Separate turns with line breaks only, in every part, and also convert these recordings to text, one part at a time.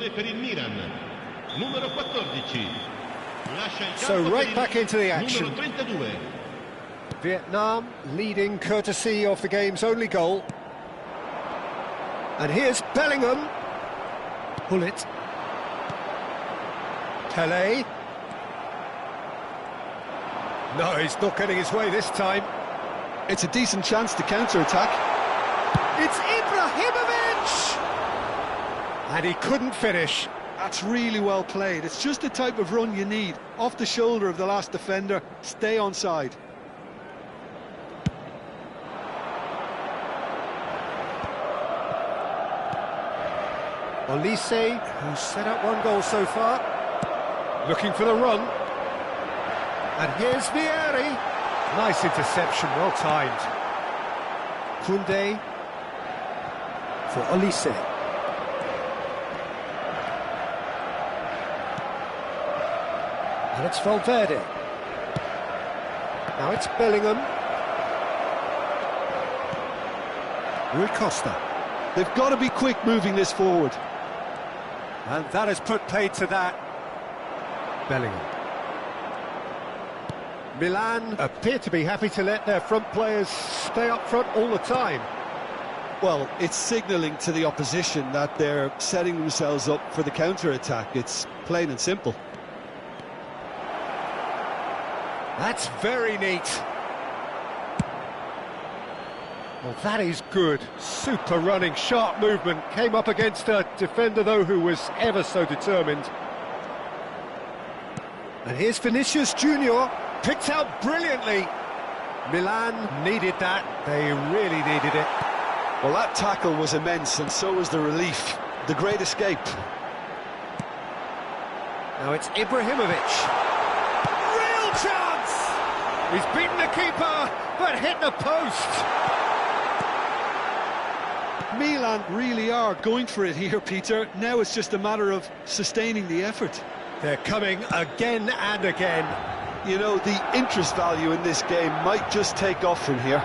9 per il Milan, numero 14.
So right back into the action.
Numero 32.
Vietnam leading courtesy of the game's only goal. And here's Bellingham. Hullet. Pele. No, he's not getting his way this time.
It's a decent chance to counter-attack.
It's Ibrahimovic! And he couldn't finish.
That's really well played. It's just the type of run you need. Off the shoulder of the last defender, stay onside.
Olise, who's set up one goal so far. Looking for the run. And here's Vieri. Nice interception, well timed. Koundé for Olise. And it's Valverde. Now it's Bellingham. Rui Costa.
They've got to be quick moving this forward.
And that has put paid to that. Bellingham. Milan appear to be happy to let their front players stay up front all the time.
Well, it's signalling to the opposition that they're setting themselves up for the counter-attack. It's plain and simple.
That's very neat. Well, that is good. Super running, sharp movement. Came up against a defender, though, who was ever so determined. And here's Vinicius Junior. Picked out brilliantly. Milan needed that. They really needed it.
Well, that tackle was immense, and so was the relief. The great escape.
Now it's Ibrahimovic. Real chance! He's beaten the keeper, but hit the post.
Milan really are going for it here, Peter. Now it's just a matter of sustaining the effort.
They're coming again and again.
You know, the interest value in this game might just take off from here.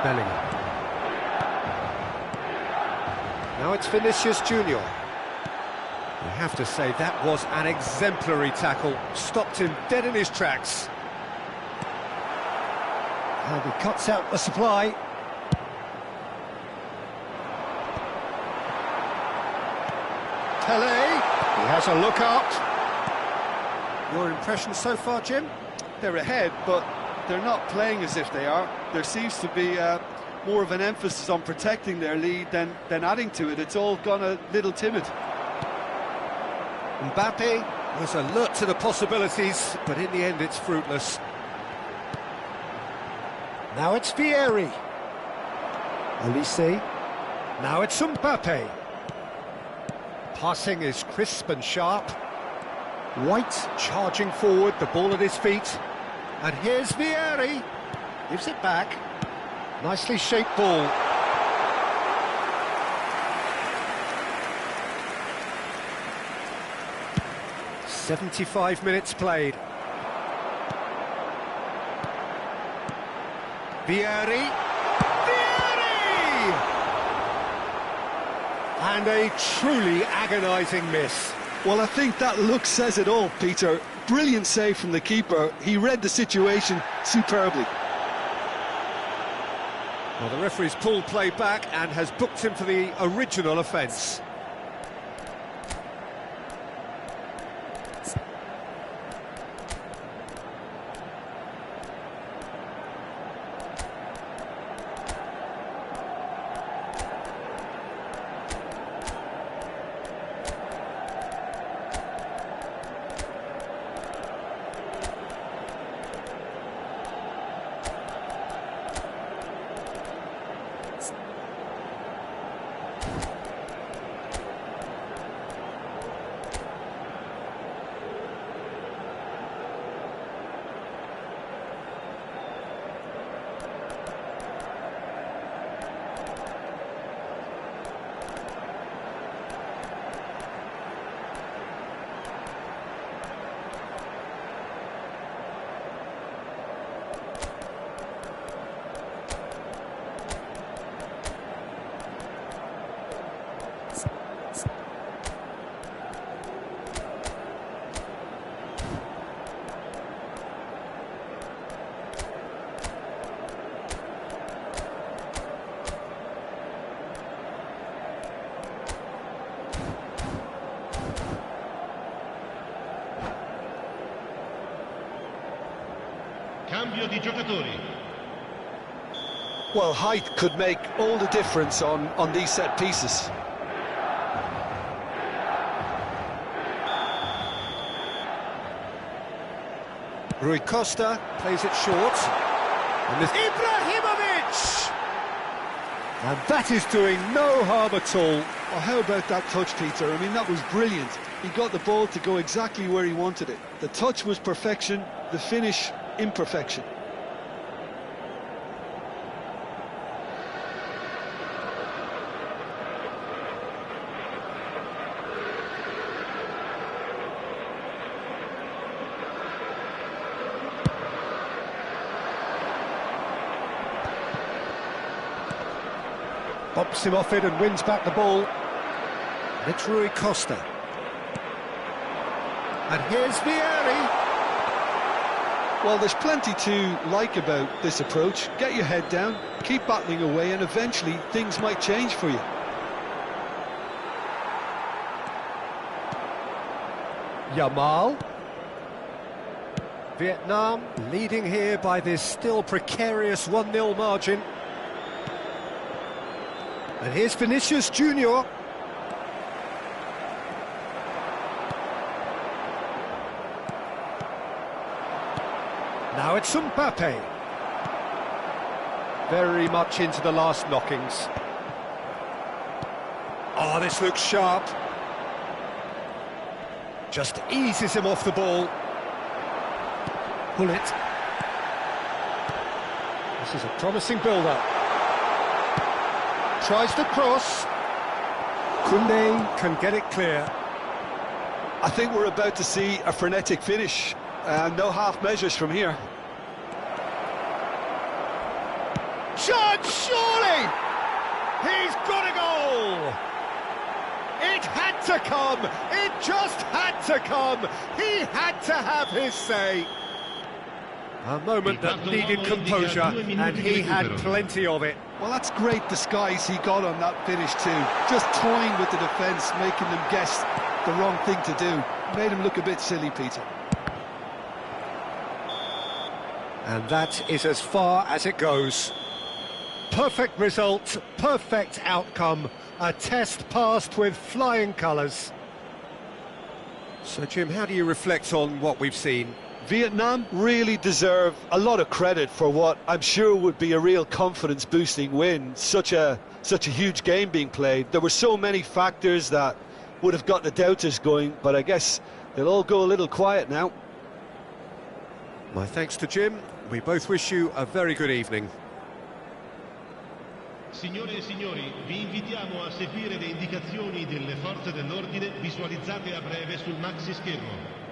Bellingham. Now it's Vinicius Junior. You have to say that was an exemplary tackle. Stopped him dead in his tracks. And he cuts out the supply. Pele, he has a look out. Your impression so far, Jim?
They're ahead, but they're not playing as if they are. There seems to be more of an emphasis on protecting their lead than adding to it. It's all gone a little timid.
Mbappe was alert to the possibilities, but in the end it's fruitless. Now it's Vieri. Olise. Now it's Mbappe. Passing is crisp and sharp. White charging forward, the ball at his feet. And here's Vieri. Gives it back. Nicely shaped ball. "75 minutes played. Vieri. Vieri! And a truly agonising miss.
Well, I think that look says it all, Peter. Brilliant save from the keeper. He read the situation superbly.
Well, the referee's pulled play back and has booked him for the original offence.
Cambio di giocatori.
Well, height could make all the difference on these set pieces.
Rui Costa plays it short. And this Ibrahimovic! And that is doing no harm at all.
Oh, how about that touch, Peter? I mean, that was brilliant. He got the ball to go exactly where he wanted it. The touch was perfection, the finish, imperfection.
Bumps him off it and wins back the ball. And it's Rui Costa. And here's Vieri.
Well, there's plenty to like about this approach. Get your head down, keep battling away, and eventually things might change for you.
Yamal. Vietnam leading here by this still precarious 1-0 margin. And here's Vinicius Junior. Now it's Mbappe. Very much into the last knockings. Oh, this looks sharp. Just eases him off the ball. Pull it. This is a promising build-up. Tries the cross. Koundé can get it clear.
I think we're about to see a frenetic finish. No half measures from here.
Chance, surely! He's got a goal! It had to come! It just had to come! He had to have his say! A moment that needed composure, and he had plenty of it.
Well, that's great disguise he got on that finish too. Just toying with the defence, making them guess the wrong thing to do. Made him look a bit silly, Peter.
And that is as far as it goes. Perfect result, perfect outcome. A test passed with flying colours. So, Jim, how do you reflect on what we've seen?
Vietnam really deserve a lot of credit for what I'm sure would be a real confidence-boosting win. Such a huge game being played. There were so many factors that would have got the doubters going, but I guess they'll all go a little quiet now.
My thanks to Jim. We both wish you a very good evening.
Signore e signori, vi invitiamo a seguire le indicazioni delle forze dell'ordine visualizzate a breve sul maxi schermo.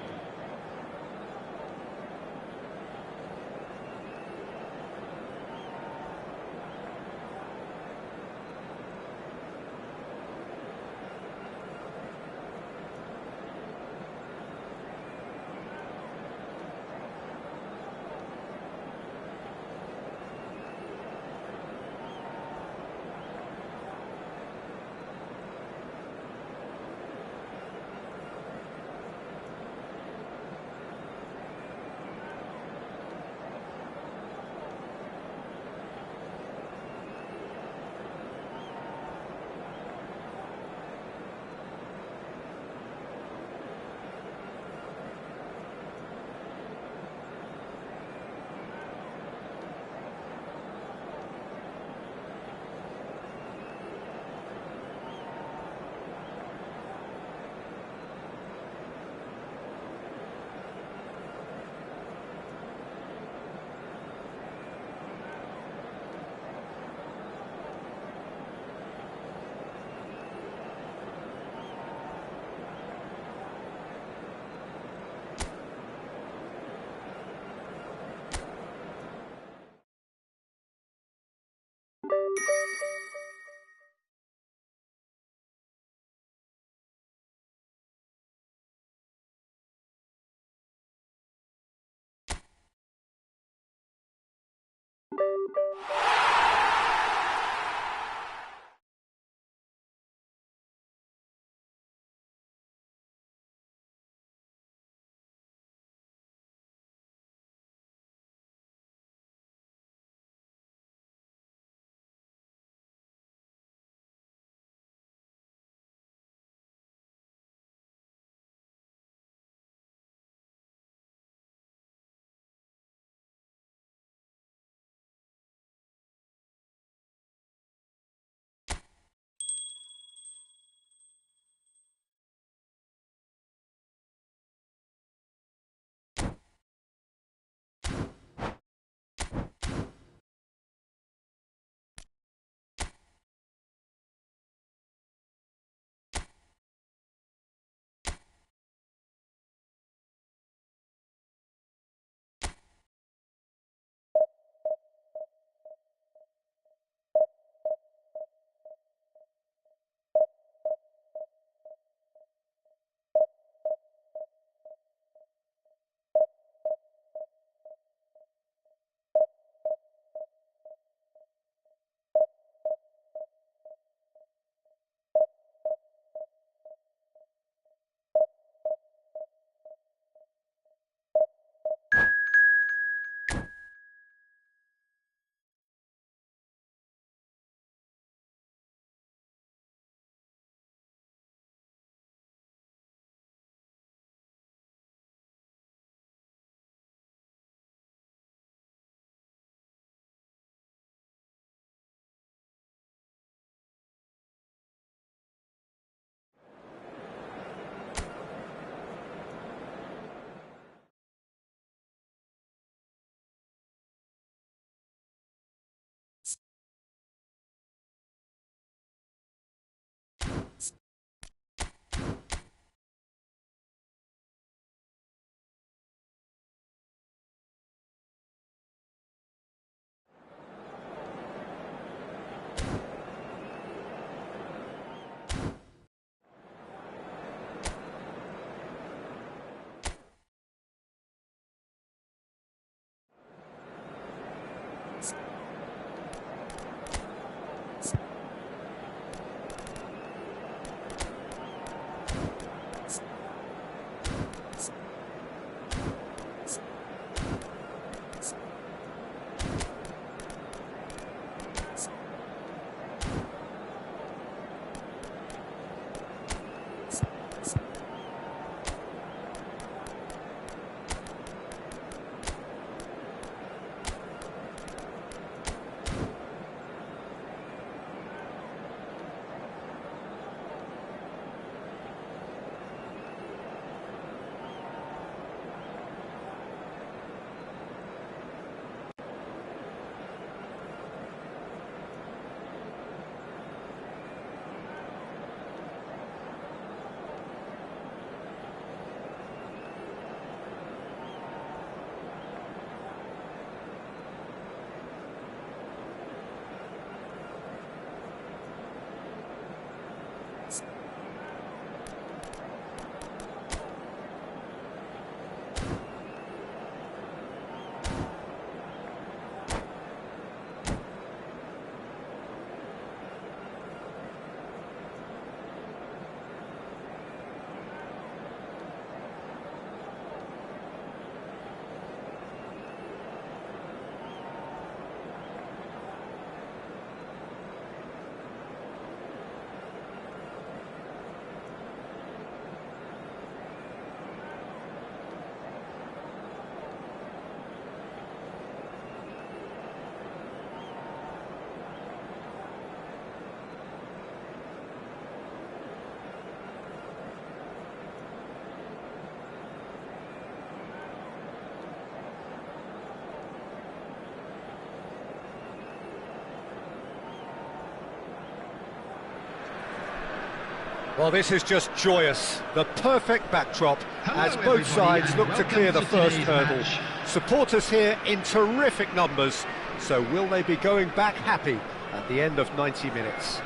Well, this is just joyous. The perfect backdrop as
Hello,
both sides
everybody,
look to
and
clear the
welcome to
first
today's
hurdle.
match.
Supporters here in terrific numbers. So will they be going back happy at the end of 90 minutes?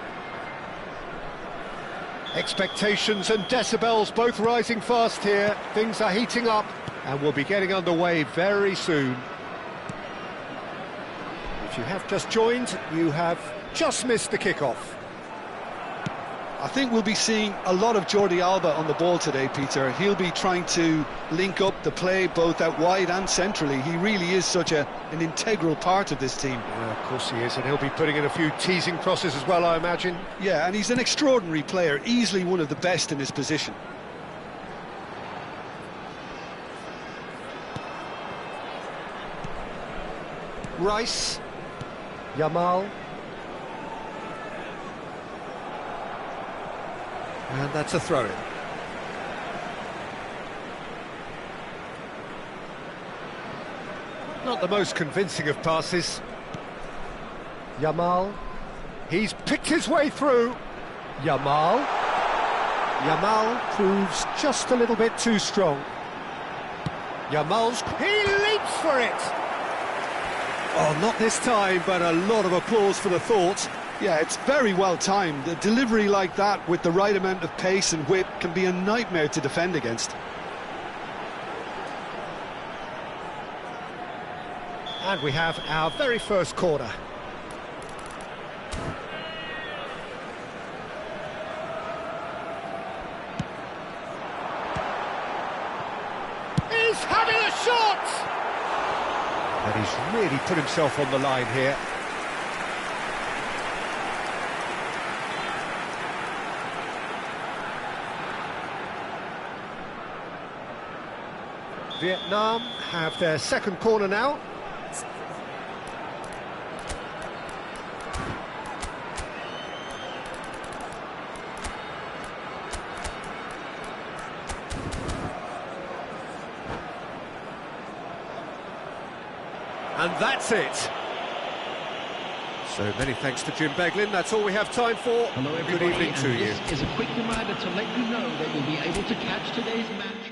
Expectations and decibels both rising fast here. Things are heating up and we'll be getting underway very soon. If you have just joined, you have just missed the kickoff.
I think we'll be seeing a lot of Jordi Alba on the ball today, Peter. He'll be trying to link up the play both out wide and centrally. He really is such an integral part of this team.
Yeah, of course he is, and he'll be putting in a few teasing crosses as well, I imagine.
Yeah, and he's an extraordinary player, easily one of the best in his position.
Rice, Yamal. And that's a throw-in. Not the most convincing of passes. Yamal. He's picked his way through. Yamal. Yamal proves just a little bit too strong. Yamal's... He leaps for it! Oh, not this time, but a lot of applause for the thought.
Yeah, it's very well timed. A delivery like that with the right amount of pace and whip can be a nightmare to defend against.
And we have our very first corner. He's having a shot! And he's really put himself on the line here. Vietnam have their second corner now. And that's it. So many thanks to Jim Beglin. That's all we have time for.
Hello,
Good
everybody,
evening to
and
you.
this is a quick reminder to let you know that you'll be able to catch today's match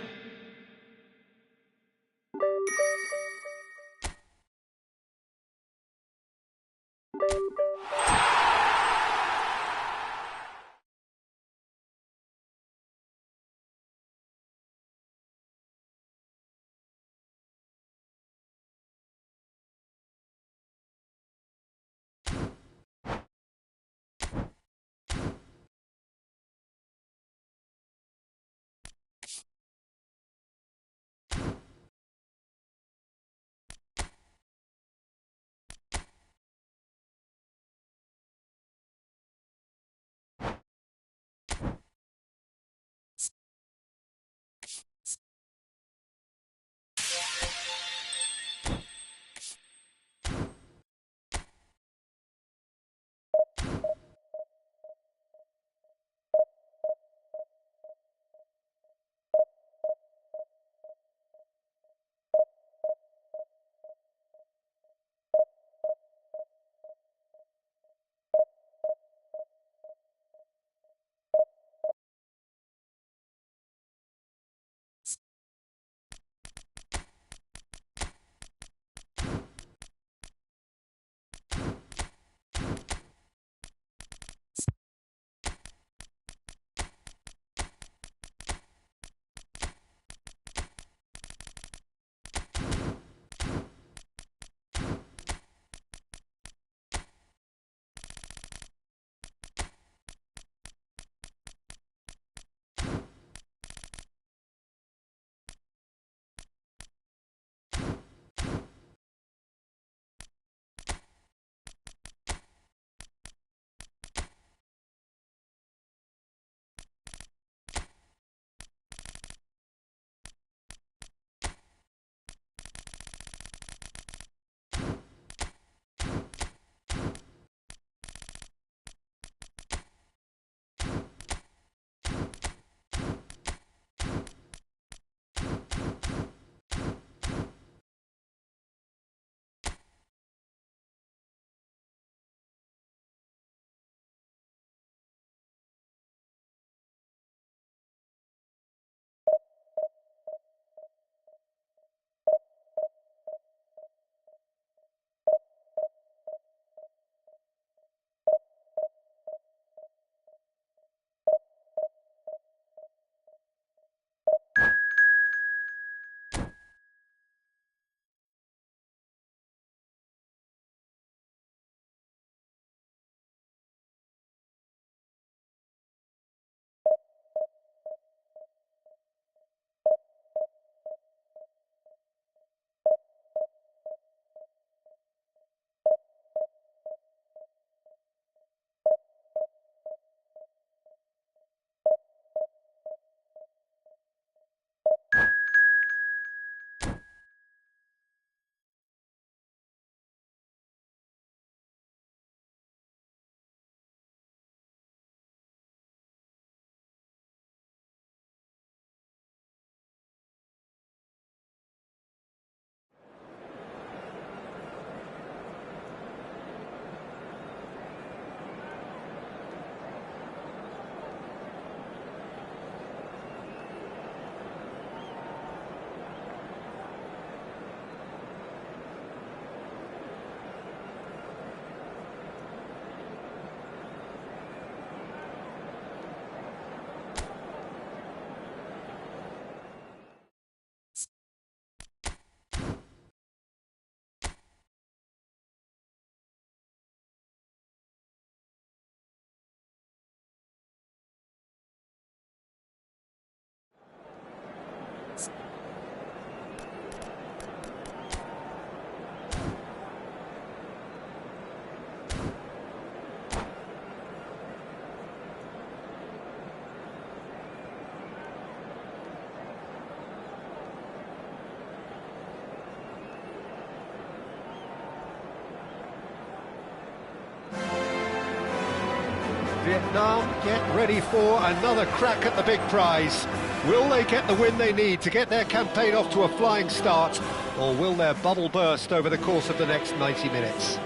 Vietnam get ready for another crack at the big prize. Will they get the win they need to get their campaign off to a flying start, or will their bubble burst over the course of the next 90 minutes?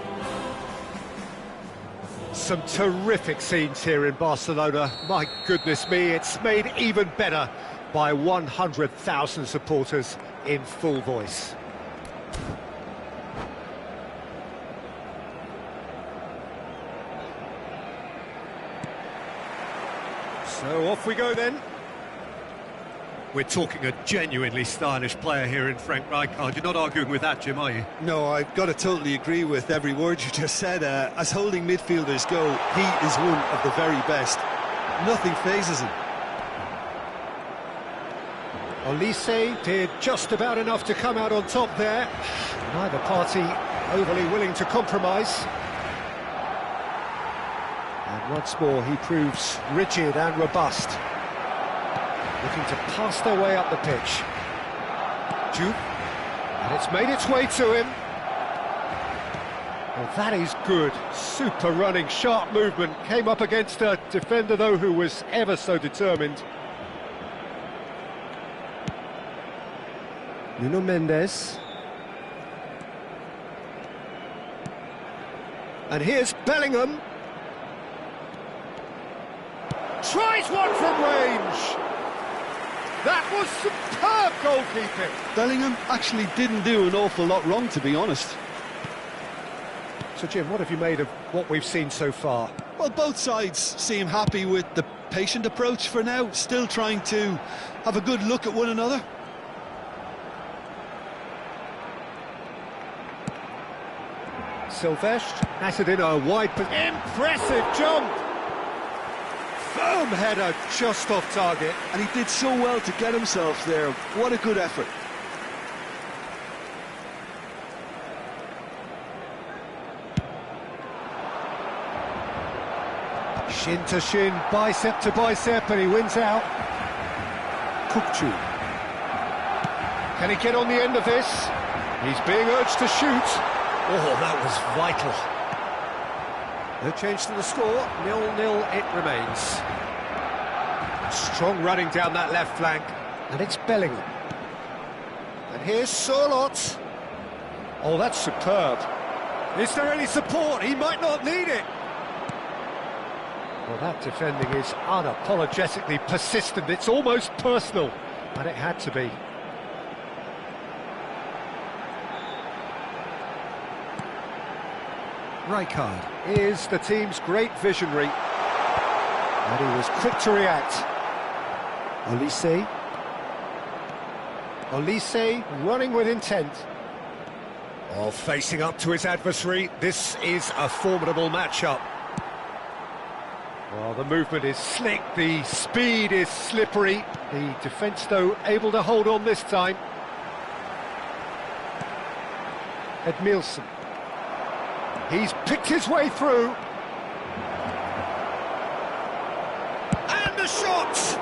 Some terrific scenes here in Barcelona. My goodness me, it's made even better by 100,000 supporters in full voice. So off we go then. We're talking a genuinely stylish player here in Frank Rijkaard. You're not arguing with that, Jim, are you?
No, I've got to totally agree with every word you just said. As holding midfielders go, he is one of the very best. Nothing phases him.
Olise did just about enough to come out on top there. Neither party overly willing to compromise. And once more he proves rigid and robust. Looking to pass their way up the pitch. Jupe. And it's made its way to him. Well, that is good. Super running, sharp movement. Came up against a defender, though, who was ever so determined. Nuno Mendes. And here's Bellingham. Tries one from range. That was superb goalkeeping.
Bellingham actually didn't do an awful lot wrong, to be honest.
So, Jim, what have you made of what we've seen so far?
Well, both sides seem happy with the patient approach for now, still trying to have a good look at one another.
Silvestre has it in a wide... Impressive jump! Firm header just off target.
And he did so well to get himself there. What a good effort.
Shin to shin, bicep to bicep, and he wins out. Kukcu. Can he get on the end of this? He's being urged to shoot. Oh, that was vital. No change to the score, 0-0 it remains. Strong running down that left flank, and it's Bellingham. And here's Sorloth. Oh, that's superb. Is there any support? He might not need it. Well, that defending is unapologetically persistent. It's almost personal, and it had to be. Rijkaard is the team's great visionary, and he was quick to react. Olise. Olise running with intent. Oh, facing up to his adversary. This is a formidable matchup. Well, the movement is slick, the speed is slippery. The defence, though, able to hold on this time. Edmilson. He's picked his way through. And the shot!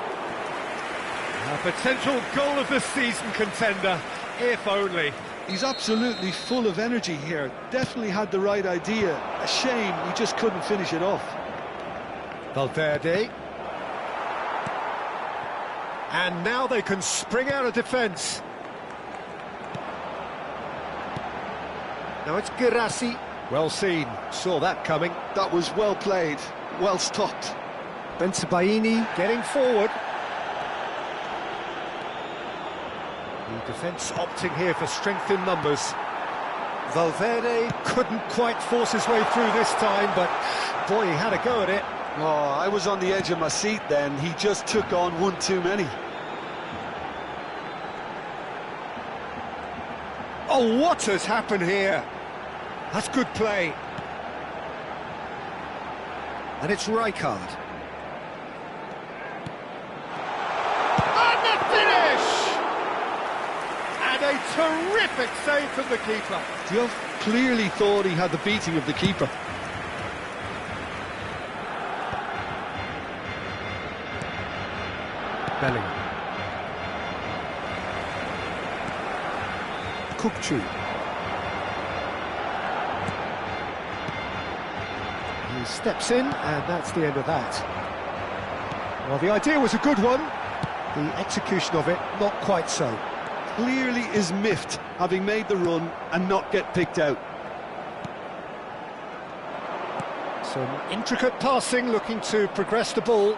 A potential goal of the season contender, if only.
He's absolutely full of energy here. Definitely had the right idea. A shame he just couldn't finish it off.
Valverde. And now they can spring out of defence. Now it's Girassi. Well seen, saw that coming.
That was well played, well stopped.
Bensebaini getting forward. The defence opting here for strength in numbers. Valverde couldn't quite force his way through this time, but boy, he had a go at it.
Oh, I was on the edge of my seat then. He just took on one too many.
Oh, what has happened here? That's good play. And it's Rijkaard. And the finish! And a terrific save from the keeper.
Diop clearly thought he had the beating of the keeper.
Bellingham. Kukcu. steps in, and that's the end of that. Well, the idea was a good one. The execution of it, not quite so.
Clearly is miffed, having made the run and not get picked out.
Some intricate passing, looking to progress the ball.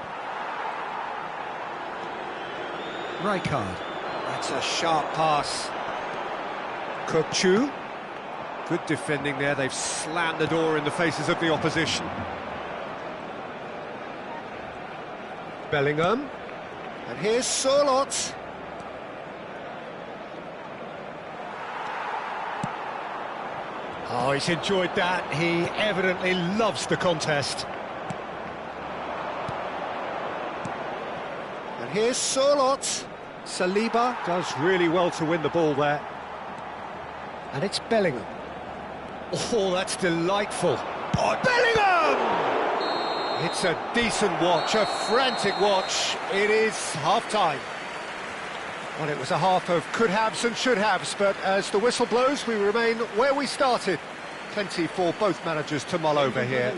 Rijkaard. That's a sharp pass. Khui. Good defending there. They've slammed the door in the faces of the opposition. Bellingham. And here's Sørloth. Oh, he's enjoyed that. He evidently loves the contest. And here's Sørloth. Saliba does really well to win the ball there. And it's Bellingham. Oh, that's delightful. Oh, Bellingham! It's a decent watch, a frantic watch. It is half-time. Well, it was a half of could-haves and should-haves, but as the whistle blows, we remain where we started. Plenty for both managers to mull over here.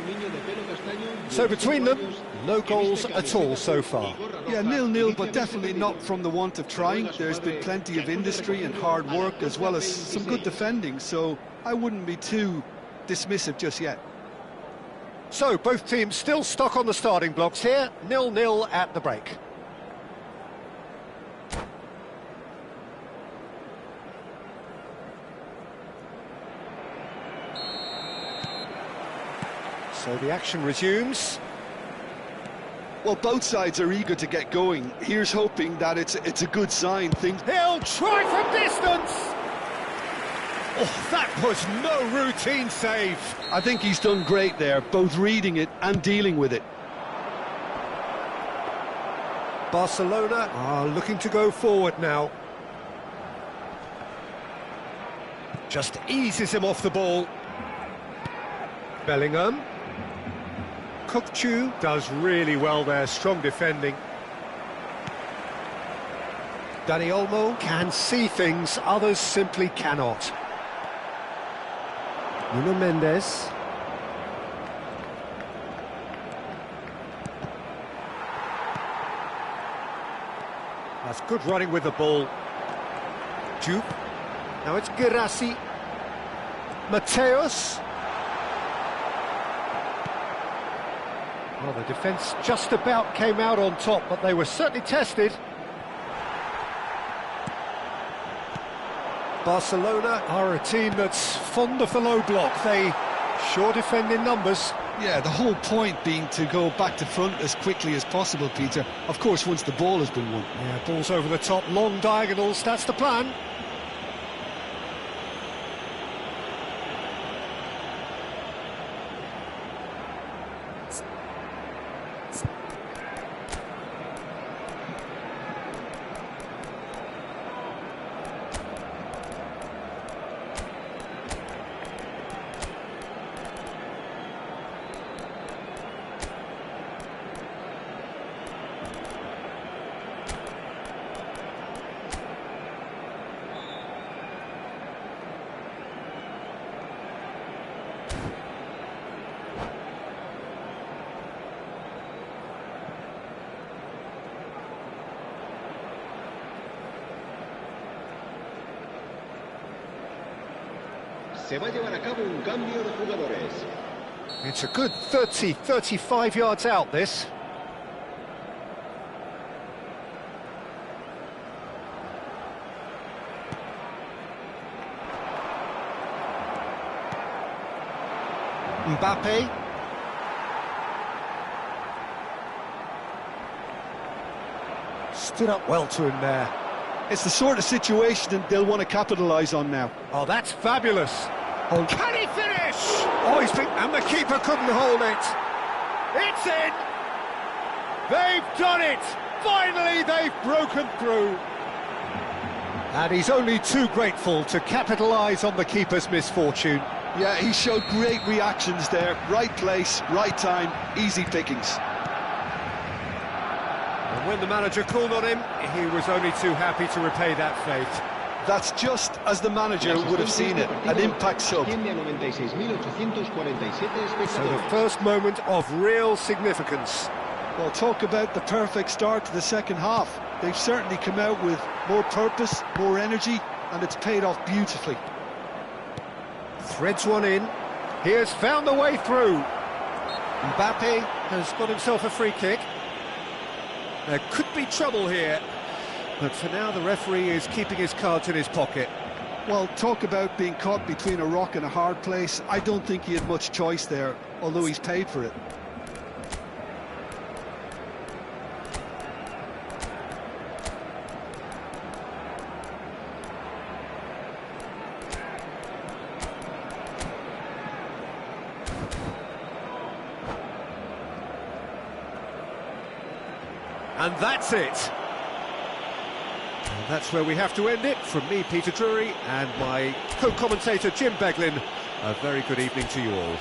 So between them, no goals at all so far.
Yeah, 0-0, but definitely not from the want of trying. There's been plenty of industry and hard work, as well as some good defending, so I wouldn't be too dismissive just yet.
So, both teams still stuck on the starting blocks here, 0-0 at the break. So the action resumes.
Well, both sides are eager to get going. Here's hoping that it's a good sign.
He'll try from distance! Oh, that was no routine save.
I think he's done great there, both reading it and dealing with it.
Barcelona are looking to go forward now. Just eases him off the ball. Bellingham. Khui does really well there, strong defending. Dani Olmo can see things others simply cannot. Nuno Mendes. That's good running with the ball. Jupe. Now it's Girassi. Mateus. Well, the defence just about came out on top, but they were certainly tested. Barcelona are a team that's fond of the low block. They sure defend in numbers.
Yeah, the whole point being to go back to front as quickly as possible, Peter. Of course, once the ball has been won.
Yeah, balls over the top, long diagonals, that's the plan.
Se va a llevar a cabo un cambio de jugadores.
It's a good 30-35 yards out, this. Mbappe. Stood up well to him there.
It's the sort of situation that they'll want to capitalise on now.
Oh, that's fabulous. Oh, can he finish? Oh, and the keeper couldn't hold it. It's in. They've done it. Finally, they've broken through. And he's only too grateful to capitalise on the keeper's misfortune.
Yeah, he showed great reactions there. Right place, right time, easy pickings.
And when the manager called on him, he was only too happy to repay that faith.
That's just as the manager would have seen it, an impact sub.
Asciende a 96.847
So the
espectadores.
first moment of real significance.
Well, talk about the perfect start to the second half. They've certainly come out with more purpose, more energy, and it's paid off beautifully.
Threads one in. He has found the way through. Mbappe has got himself a free kick. There could be trouble here, but for now the referee is keeping his cards in his pocket.
Well, talk about being caught between a rock and a hard place. I don't think he had much choice there, although he's paid for it.
And that's it. And that's where we have to end it. From me, Peter Drury, and my co-commentator, Jim Beglin, a very good evening to you all.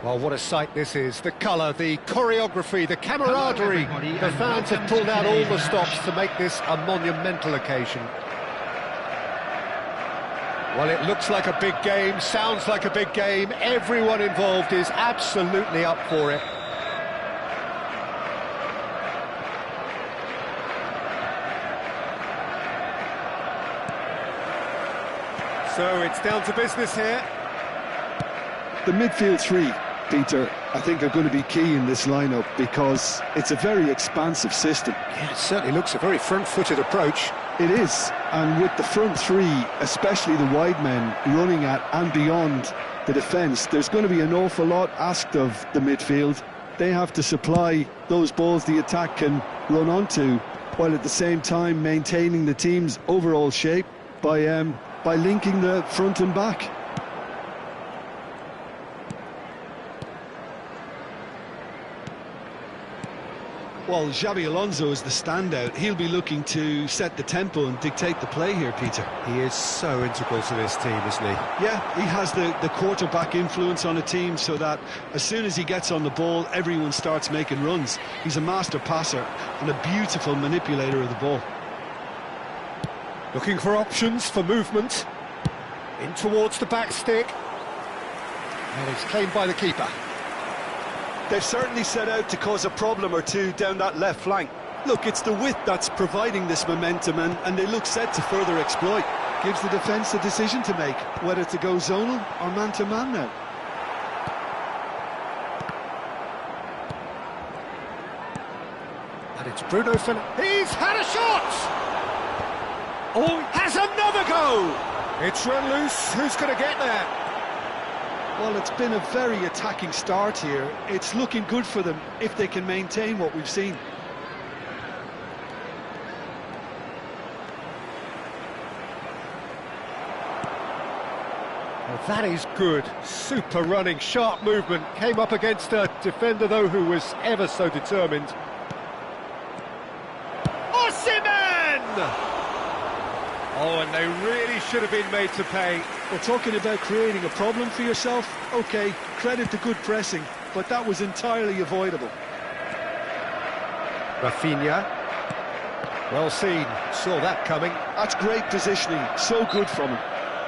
Well, what a sight this is. The colour, the choreography, the camaraderie. The fans have pulled out all the stops to make this a monumental occasion. Well, it looks like a big game, sounds like a big game. Everyone involved is absolutely up for it. So it's down to business here.
The midfield three, Peter, I think are going to be key in this lineup because it's a very expansive system.
Yeah, it certainly looks a very front-footed approach.
It is, and with the front three, especially the wide men, running at and beyond the defence, there's going to be an awful lot asked of the midfield. They have to supply those balls the attack can run onto, while at the same time maintaining the team's overall shape by linking the front and back. Well, Xabi Alonso is the standout. He'll be looking to set the tempo and dictate the play here, Peter.
He is so integral to this team, isn't he?
Yeah, he has the quarterback influence on a team so that as soon as he gets on the ball, everyone starts making runs. He's a master passer and a beautiful manipulator of the ball.
Looking for options for movement. In towards the back stick. And it's claimed by the keeper.
They've certainly set out to cause a problem or two down that left flank. Look, it's the width that's providing this momentum, and they look set to further exploit. Gives the defence a decision to make, whether to go zonal or man-to-man now.
And it's Bruno Fernandes. He's had a shot! Oh, has another go! It's run loose. Who's going to get there?
Well, it's been a very attacking start here. It's looking good for them if they can maintain what we've seen.
Well, that is good. Super running, sharp movement. Came up against a defender, though, who was ever so determined. Osimhen! Oh, and they really should have been made to pay.
We're talking about creating a problem for yourself. OK, credit to good pressing, but that was entirely avoidable.
Rafinha. Well seen. Saw that coming.
That's great positioning. So good from him.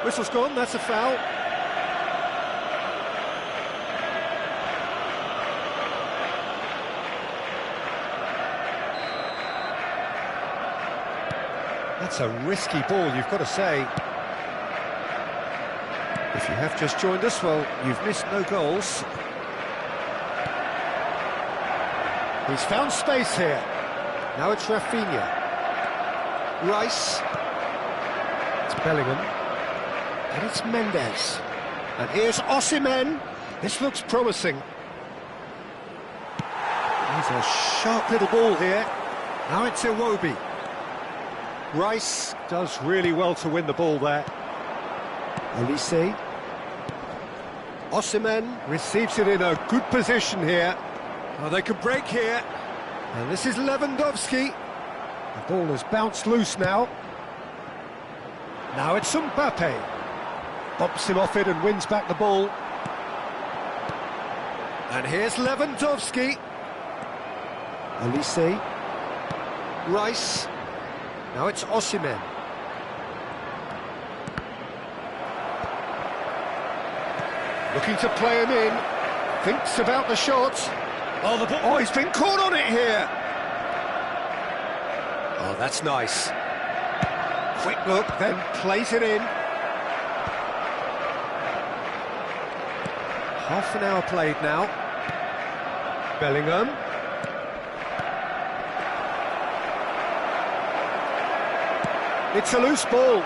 Whistle's gone, that's a foul. That's a risky ball, you've got to say. If you have just joined us, well, you've missed no goals. He's found space here. Now it's Rafinha. Rice. It's Bellingham. And it's Mendes. And here's Osimhen. This looks promising. He's a sharp little ball here. Now it's Iwobi. Rice does really well to win the ball there. Olise. Osimhen receives it in a good position here. Oh, they could break here. And this is Lewandowski. The ball has bounced loose now. Now it's Mbappe. Bumps him off it and wins back the ball. And here's Lewandowski. Olise. Rice. Now it's Osimhen. Looking to play him in. Thinks about the shot. Oh, the ball. Oh, he's been caught on it here. Oh, that's nice. Quick look, then plays it in. Half an hour played now. Bellingham. It's a loose ball.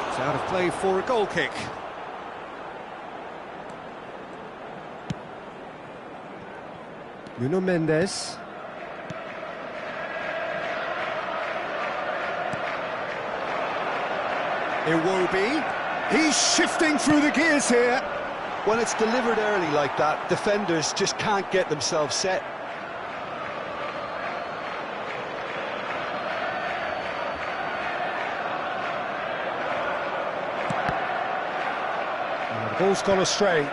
It's out of play for a goal kick. Nuno Mendes. Iwobi. He's shifting through the gears here.
When it's delivered early like that, defenders just can't get themselves set.
The ball's gone astray.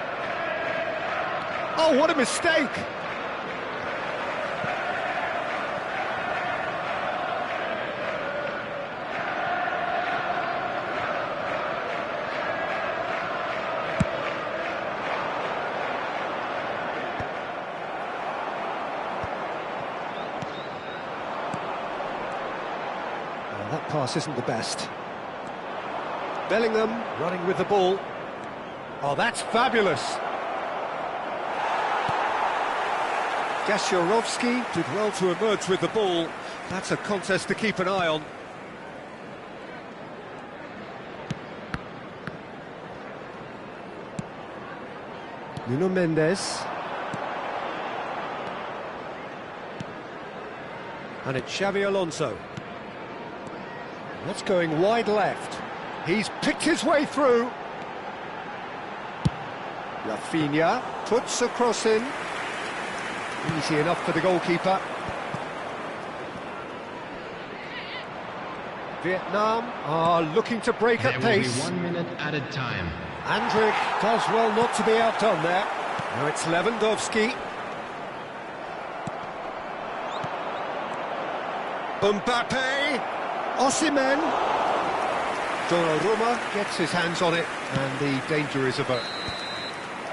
Oh, what a mistake! That pass isn't the best. Bellingham running with the ball. Oh, that's fabulous. Jashirovsky did well to emerge with the ball. That's a contest to keep an eye on. Nuno Mendes. And it's Xabi Alonso. That's going wide left. He's picked his way through. Rafinha puts a cross in. Easy enough for the goalkeeper. Vietnam are looking to break at pace.
There will be 1 minute added time.
Andrić does well not to be outdone there. Now it's Lewandowski. Mbappe. Osimhen. Donnarumma gets his hands on it, and the danger is averted.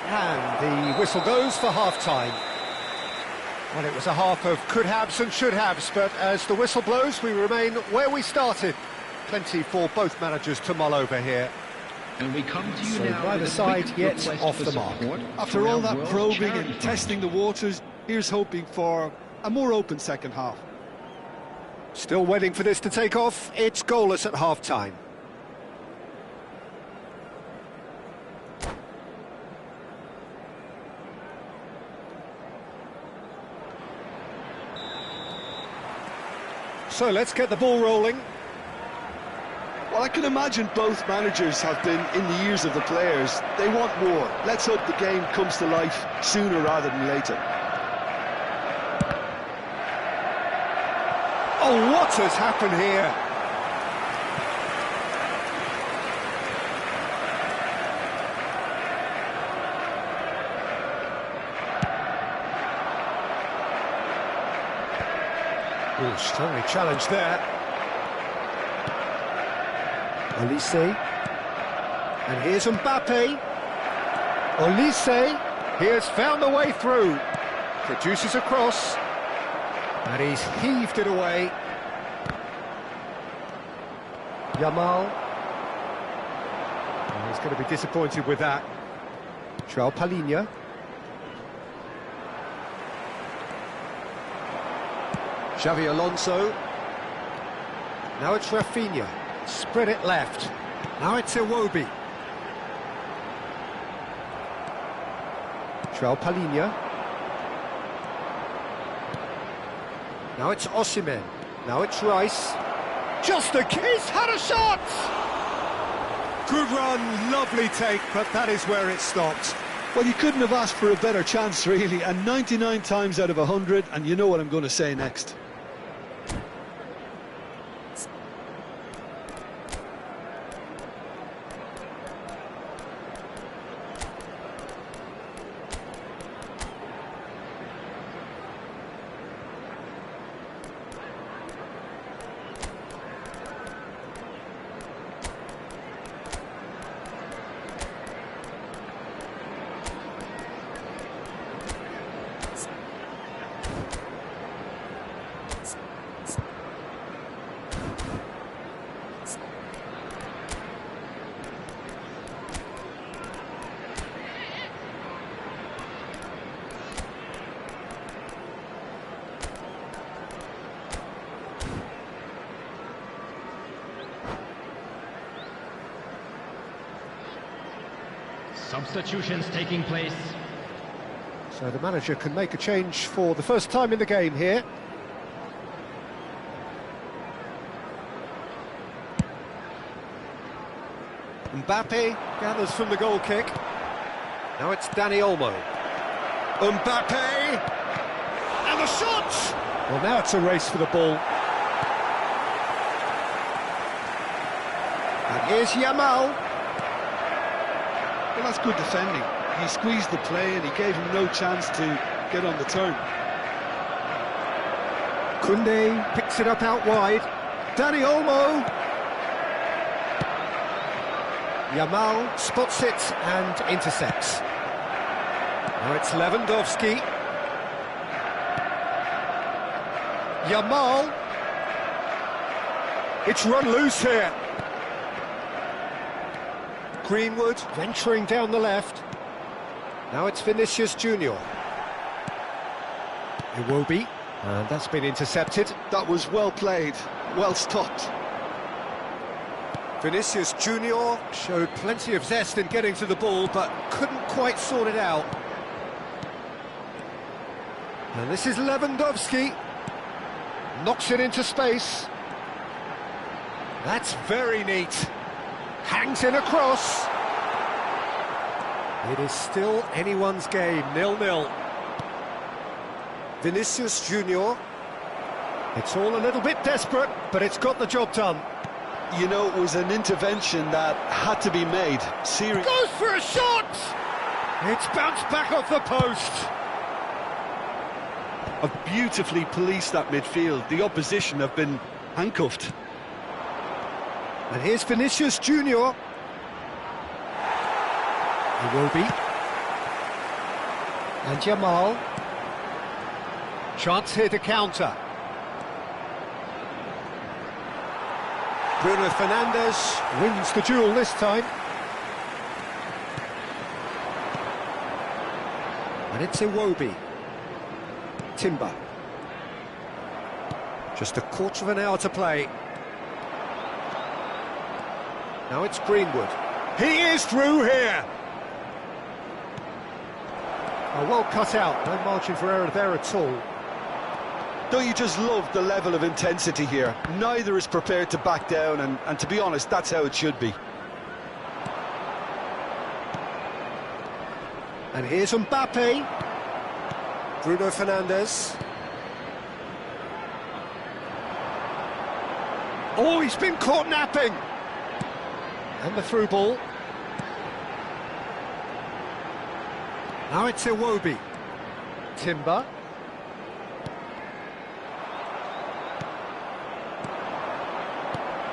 And the whistle goes for half-time. Well, it was a half of could-haves and should-haves, but as the whistle blows, we remain where we started. Plenty for both managers to mull over here.
And we come to you
So
now
neither
with a
side
quick
yet
request
off
for
the mark.
support
After
for
all
our
that
World
probing
Charity
and
Fund.
testing the waters, here's hoping for a more open second half.
Still waiting for this to take off. It's goalless at half-time. So let's get the ball rolling.
Well, I can imagine both managers have been in the ears of the players. They want more. Let's hope the game comes to life sooner rather than later.
Oh, what has happened here? Oh, strongly challenged there. Olise. And here's Mbappe. Olise. He has found the way through. Produces a cross. And he's heaved it away. Yamal. And he's going to be disappointed with that. João Palhinha. Xavi Alonso. Now it's Rafinha. Spread it left. Now it's Iwobi. João Palhinha. Now it's Osimhen. Now it's Rice. Just a kiss, had a shot! Good run, lovely take, but that is where it stopped.
Well, you couldn't have asked for a better chance, really, and 99 times out of 100, and you know what I'm going to say next.
Substitutions taking place.
So the manager can make a change for the first time in the game here. Mbappe gathers from the goal kick. Now it's Dani Olmo. Mbappe! And the shot! Well, now it's a race for the ball. And here's Yamal.
Well, that's good defending. He squeezed the play and he gave him no chance to get on the turn.
Koundé picks it up out wide. Dani Olmo. Yamal spots it and intercepts. Now it's Lewandowski. Yamal. It's run loose here. Greenwood venturing down the left. Now it's Vinicius Junior. Iwobi, and that's been intercepted.
That was well played, well stopped.
Vinicius Junior showed plenty of zest in getting to the ball, but couldn't quite sort it out. And this is Lewandowski. Knocks it into space. That's very neat. Hangs in a cross. It is still anyone's game, 0-0. Vinicius Junior. It's all a little bit desperate, but it's got the job done.
You know, it was an intervention that had to be made. Serious.
Goes for a shot! It's bounced back off the post.
Have beautifully policed that midfield. The opposition have been handcuffed.
And here's Vinicius Junior. Iwobi. And Jamal. Chance here to counter. Bruno Fernandes wins the duel this time. And it's Iwobi. Timber. Just a quarter of an hour to play. Now it's Greenwood. He is through here! Oh, well cut out, no margin for error there at all.
Don't you just love the level of intensity here? Neither is prepared to back down, and to be honest, that's how it should be.
And here's Mbappe. Bruno Fernandes. Oh, he's been caught napping! And the through ball. Now it's Iwobi. Timber.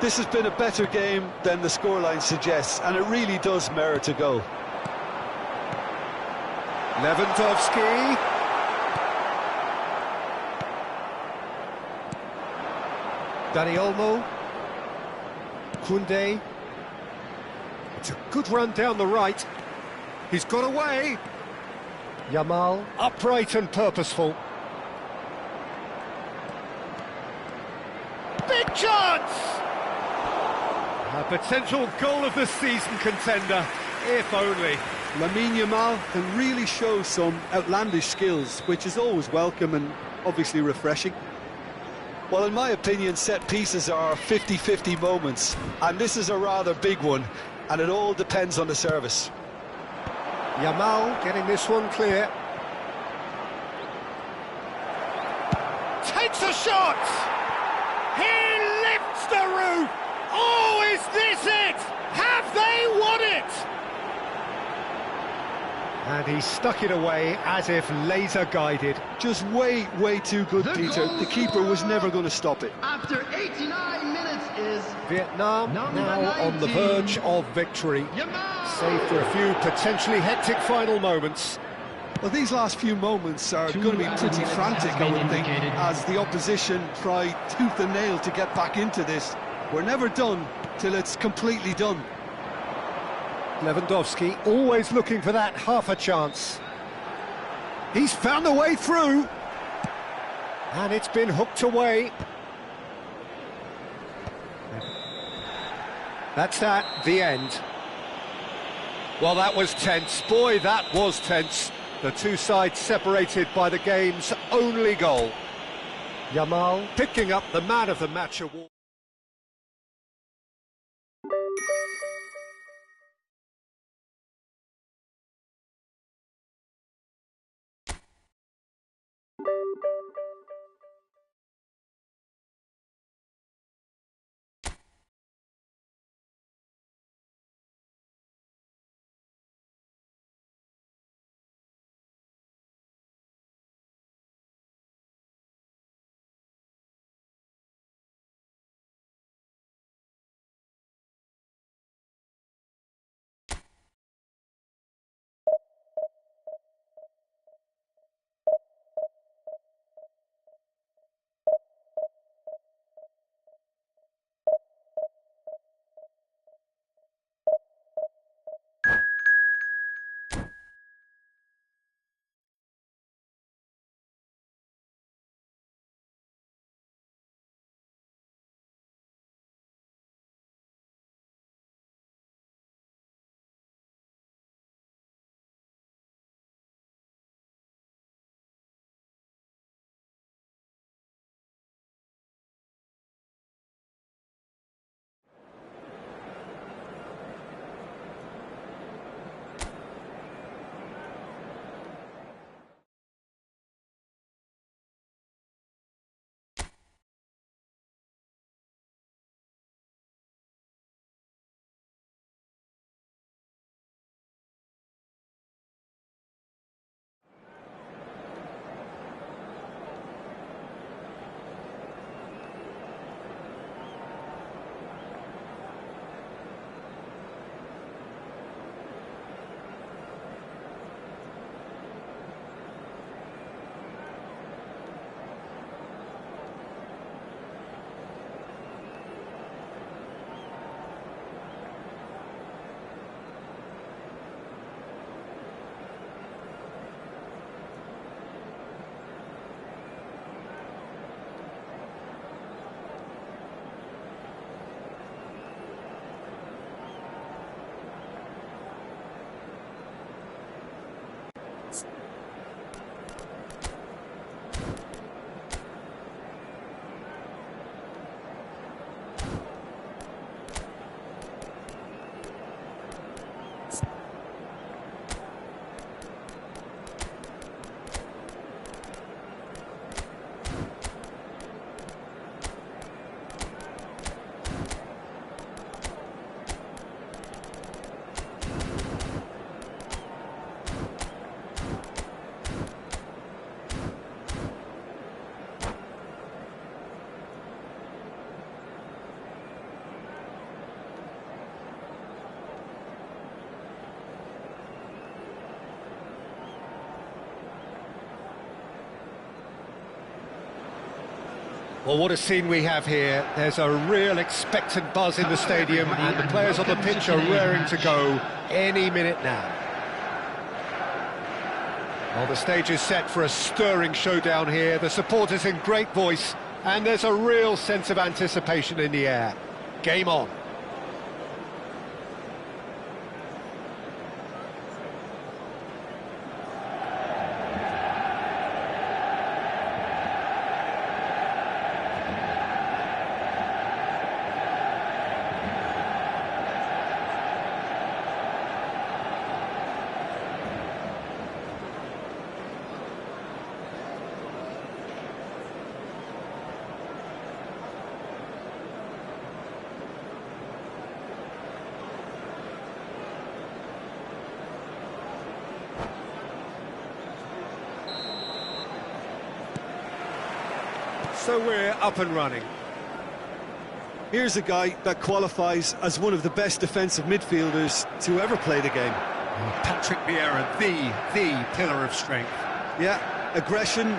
This has been a better game than the scoreline suggests, and it really does merit a goal.
Lewandowski. Dani Olmo. Koundé. It's a good run down the right. He's got away. Yamal, upright and purposeful. Big chance! A potential goal of the season contender, if only.
Lamine Yamal can really show some outlandish skills, which is always welcome and obviously refreshing. Well, in my opinion, set pieces are 50-50 moments, and this is a rather big one, and it all depends on the service.
Yamal getting this one clear. Takes a shot! He lifts the roof! Oh, is this it? Have they won it? And he stuck it away as if laser-guided.
Just way too good, Peter. The keeper was never going to stop it.
After 89 minutes is
Vietnam now
19.
on the verge of victory. Save for a few potentially hectic final moments.
Well, these last few moments are going to be pretty frantic, I would think, as the opposition try tooth and nail to get back into this. We're never done till it's completely done.
Lewandowski always looking for that half a chance. He's found the way through. And it's been hooked away. That's that, the end. Well, that was tense. Boy, that was tense. The two sides separated by the game's only goal. Yamal picking up the Man of the Match award. Well, what a scene we have here. There's a real expectant buzz in the stadium, and the players on the pitch are raring to go any minute now. Well, the stage is set for a stirring showdown here. The supporters in great voice, and there's a real sense of anticipation in the air. Game on. So we're up and running.
Here's a guy that qualifies as one of the best defensive midfielders to ever play the game.
Patrick Vieira, the pillar of strength.
Yeah, aggression,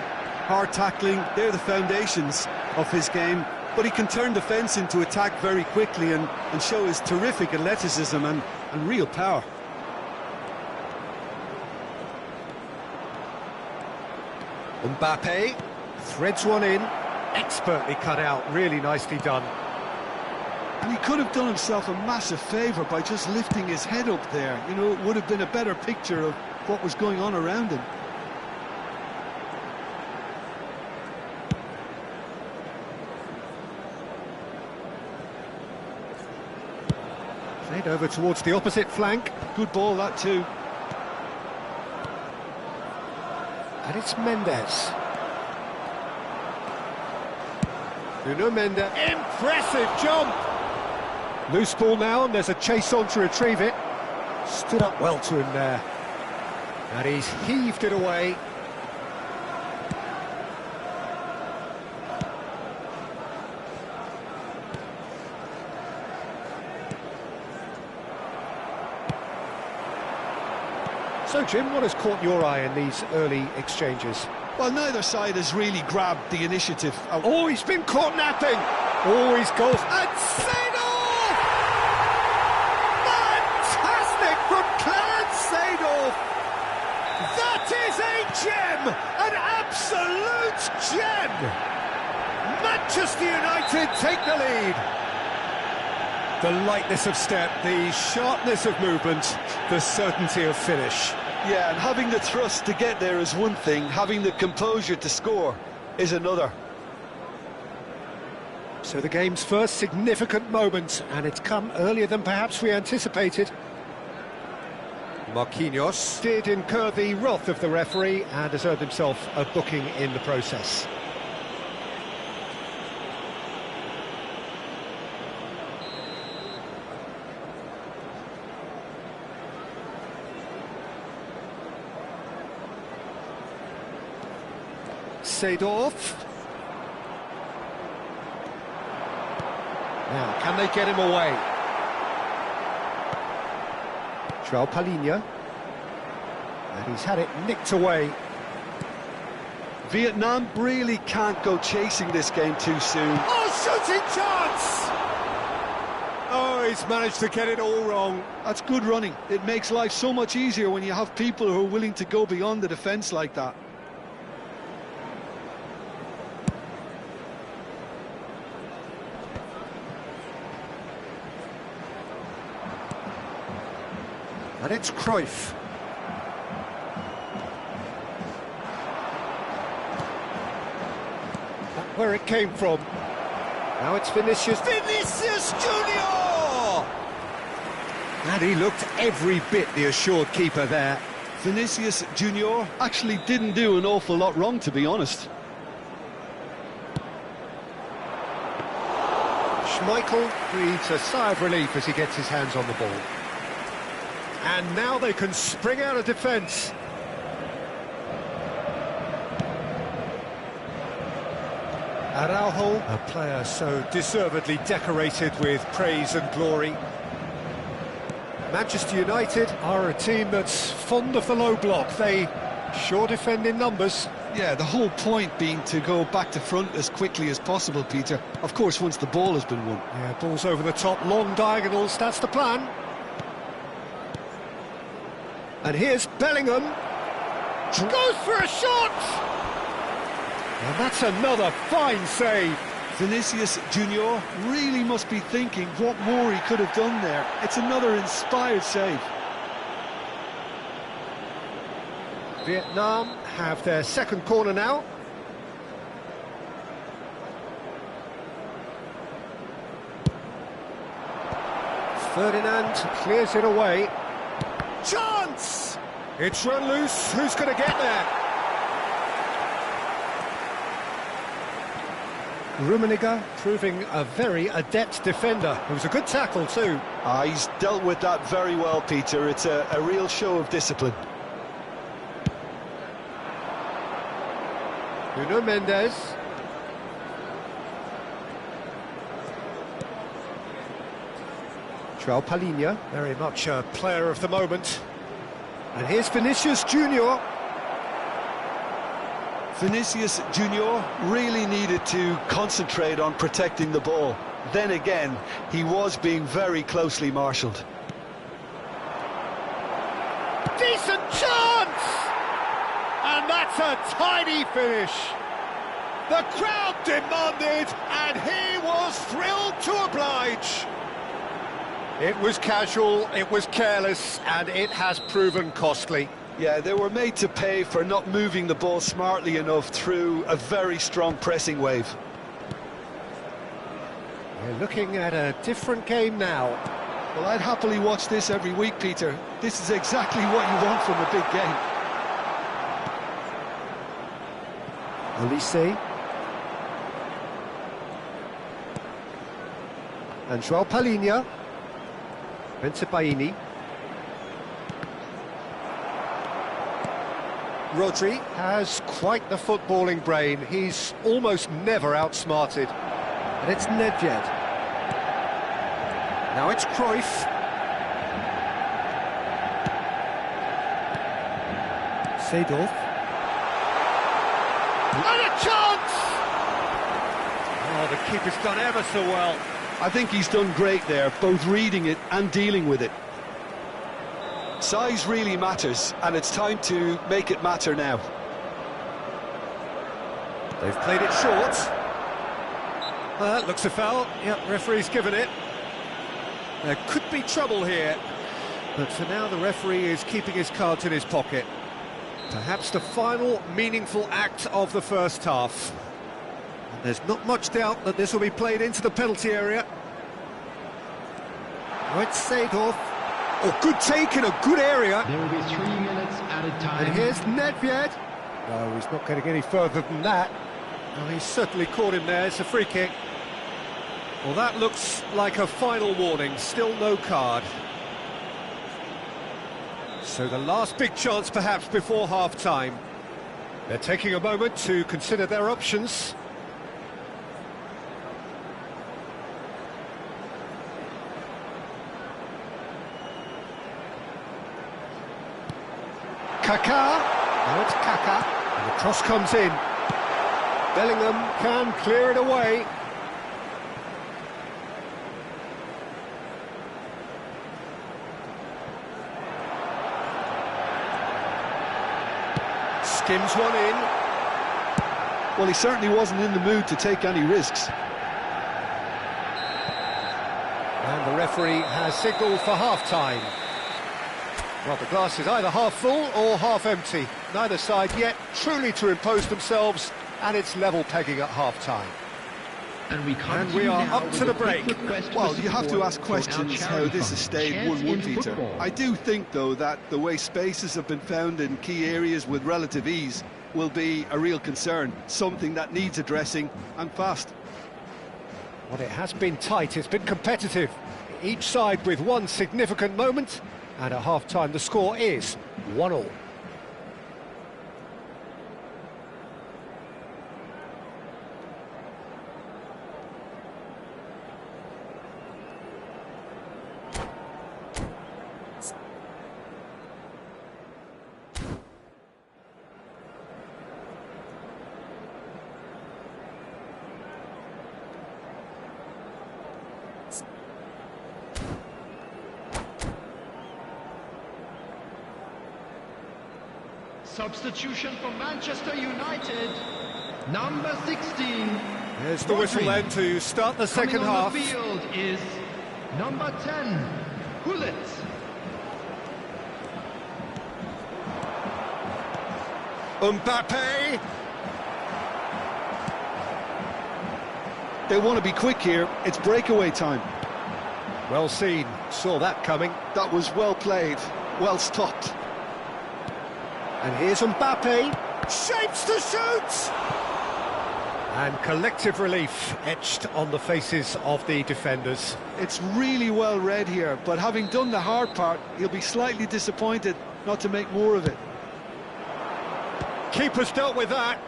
hard tackling, they're the foundations of his game. But he can turn defence into attack very quickly and show his terrific athleticism and real power.
Mbappe threads one in. Expertly cut out, really nicely done.
And he could have done himself a massive favour by just lifting his head up there. You know, it would have been a better picture of what was going on around him.
Played over towards the opposite flank.
Good ball, that too.
And it's Mendes. Nuno Mendes, impressive jump! Loose ball now, and there's a chase on to retrieve it. Stood up well to him there. And he's heaved it away. So, Jim, what has caught your eye in these early exchanges?
Well, neither side has really grabbed the initiative.
Oh, he's been caught napping! Oh, he's goes and Seedorf! Fantastic from Clarence Seedorf! That is a gem! An absolute gem! Manchester United take the lead. The lightness of step, the sharpness of movement, the certainty of finish.
Yeah, and having the thrust to get there is one thing, having the composure to score is another.
So the game's first significant moment, and it's come earlier than perhaps we anticipated. Marquinhos did incur the wrath of the referee and has earned himself a booking in the process. Seedorf. Now, can they get him away? João Palhinha. And he's had it nicked away.
Vietnam really can't go chasing this game too soon.
Oh, shooting chance! Oh, he's managed to get it all wrong.
That's good running. It makes life so much easier when you have people who are willing to go beyond the defence like that.
And it's Khui. That's where it came from. Now it's Vinicius. Vinicius Junior! And he looked every bit the assured keeper there.
Vinicius Junior actually didn't do an awful lot wrong, to be honest.
Schmeichel breathes a sigh of relief as he gets his hands on the ball. And now they can spring out of defence. Araujo, a player so deservedly decorated with praise and glory. Manchester United are a team that's fond of the low block. They sure defend in numbers.
Yeah, the whole point being to go back to front as quickly as possible, Peter. Of course, once the ball has been won.
Yeah, ball's over the top, long diagonals, that's the plan. And here's Bellingham. Goes for a shot! And that's another fine save.
Vinicius Junior really must be thinking what more he could have done there. It's another inspired save.
Vietnam have their second corner now. Ferdinand clears it away. Chance! It's run loose. Who's going to get there? Rummenigge proving a very adept defender. It was a good tackle too.
He's dealt with that very well, Peter. It's a real show of discipline.
Nuno Mendes. João Palhinha, very much a player of the moment. And here's Vinicius Junior.
Vinicius Junior really needed to concentrate on protecting the ball. Then again, he was being very closely marshalled.
Decent chance! And that's a tiny finish. The crowd demanded, and he was thrilled to oblige. It was casual, it was careless, and it has proven costly.
Yeah, they were made to pay for not moving the ball smartly enough through a very strong pressing wave.
We're looking at a different game now.
Well, I'd happily watch this every week, Peter. This is exactly what you want from a big game.
Olise. And João Palhinha. Bensebaini. Rodri has quite the footballing brain. He's almost never outsmarted. And it's Nedved. Now it's Khui. Seedorf. And a chance! Oh, the keeper's done ever so well.
I think he's done great there, both reading it and dealing with it. Size really matters, and it's time to make it matter now.
They've played it short. Looks a foul. Yep, referee's given it. There could be trouble here, but for now the referee is keeping his cards in his pocket. Perhaps the final meaningful act of the first half. And there's not much doubt that this will be played into the penalty area. Oh, it's Seedorf. Oh, good take in a good area.
There will be 3 minutes added time.
And here's Nedved. No, he's not getting any further than that. Oh, he's certainly caught him there. It's a free kick. Well, that looks like a final warning. Still no card. So the last big chance perhaps before half-time. They're taking a moment to consider their options. Kaká. Now it's Kaká. And the cross comes in. Bellingham can clear it away. Skims one in.
Well, he certainly wasn't in the mood to take any risks.
And the referee has signalled for half-time. Well, the glass is either half full or half empty. Neither side yet truly to impose themselves, and it's level pegging at half-time.
And we
are
now
up to the
with a
break.
quick request
Well,
for
you have to
support
ask
for our
questions how
charity
this has
fund,
stayed
Chance
1-1,
in
Peter.
Football.
I do think, though, that the way spaces have been found in key areas with relative ease will be a real concern, something that needs addressing, and fast.
Well, it has been tight, it's been competitive. Each side with one significant moment, and at half-time the score is 1-1.
Substitution for Manchester United. Number 16.
There's the whistle then to start the second
Coming
half.
on the field is number 10, Gullit.
Mbappe.
They want to be quick here. It's breakaway time.
Well seen, saw that coming.
That was well played, well stopped.
And here's Mbappe, shapes to shoot! And collective relief etched on the faces of the defenders.
It's really well read here, but having done the hard part, he'll be slightly disappointed not to make more of it.
Keeper's dealt with that.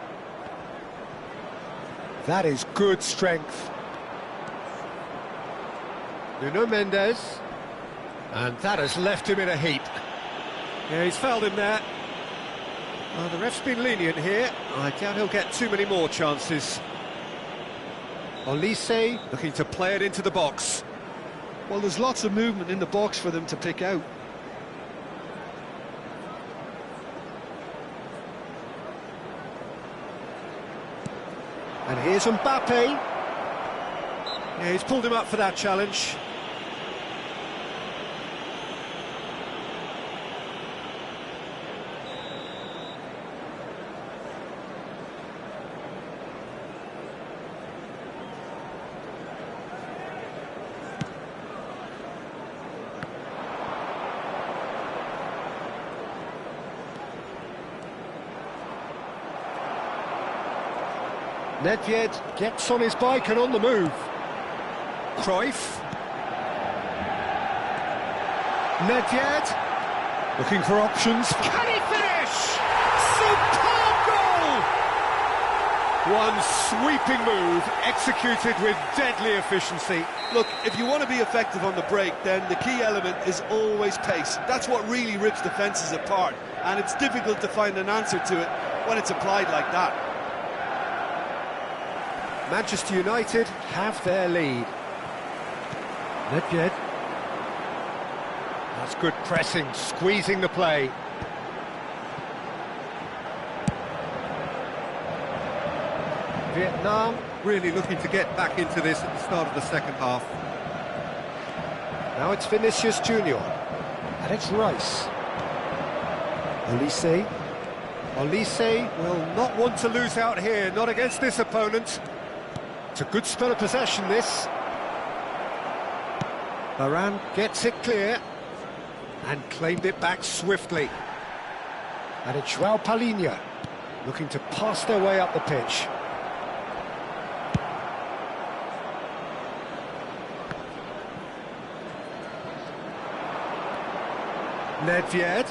That is good strength. Nuno Mendes. And that has left him in a heap. Yeah, he's fouled him there. The ref's been lenient here. I doubt he'll get too many more chances. Olise looking to play it into the box.
Well, there's lots of movement in the box for them to pick out.
And here's Mbappe. Yeah, he's pulled him up for that challenge. Nedved gets on his bike and on the move. Cruyff. Nedved looking for options. Can he finish? Superb goal! One sweeping move executed with deadly efficiency.
Look, if you want to be effective on the break, then the key element is always pace. That's what really rips defences apart, and it's difficult to find an answer to it when it's applied like that.
Manchester United have their lead. Nedved. That's good pressing, squeezing the play. Vietnam really looking to get back into this at the start of the second half. Now it's Vinicius Junior. And it's Rice. Olise. Olise will not want to lose out here, not against this opponent. It's a good spell of possession, this. Varane gets it clear and claimed it back swiftly. And it's Joao Palhinha looking to pass their way up the pitch. Nedved.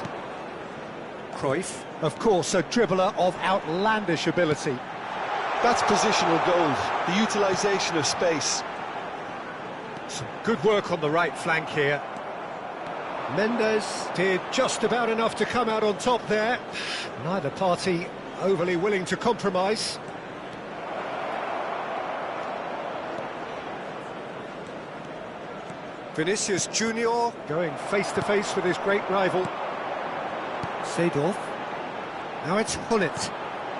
Cruyff, of course, a dribbler of outlandish ability.
That's positional gold, the utilisation of space.
Some good work on the right flank here. Mendes did just about enough to come out on top there. Neither party overly willing to compromise. Vinicius Junior going face-to-face with his great rival. Seedorf. Now it's Gullit.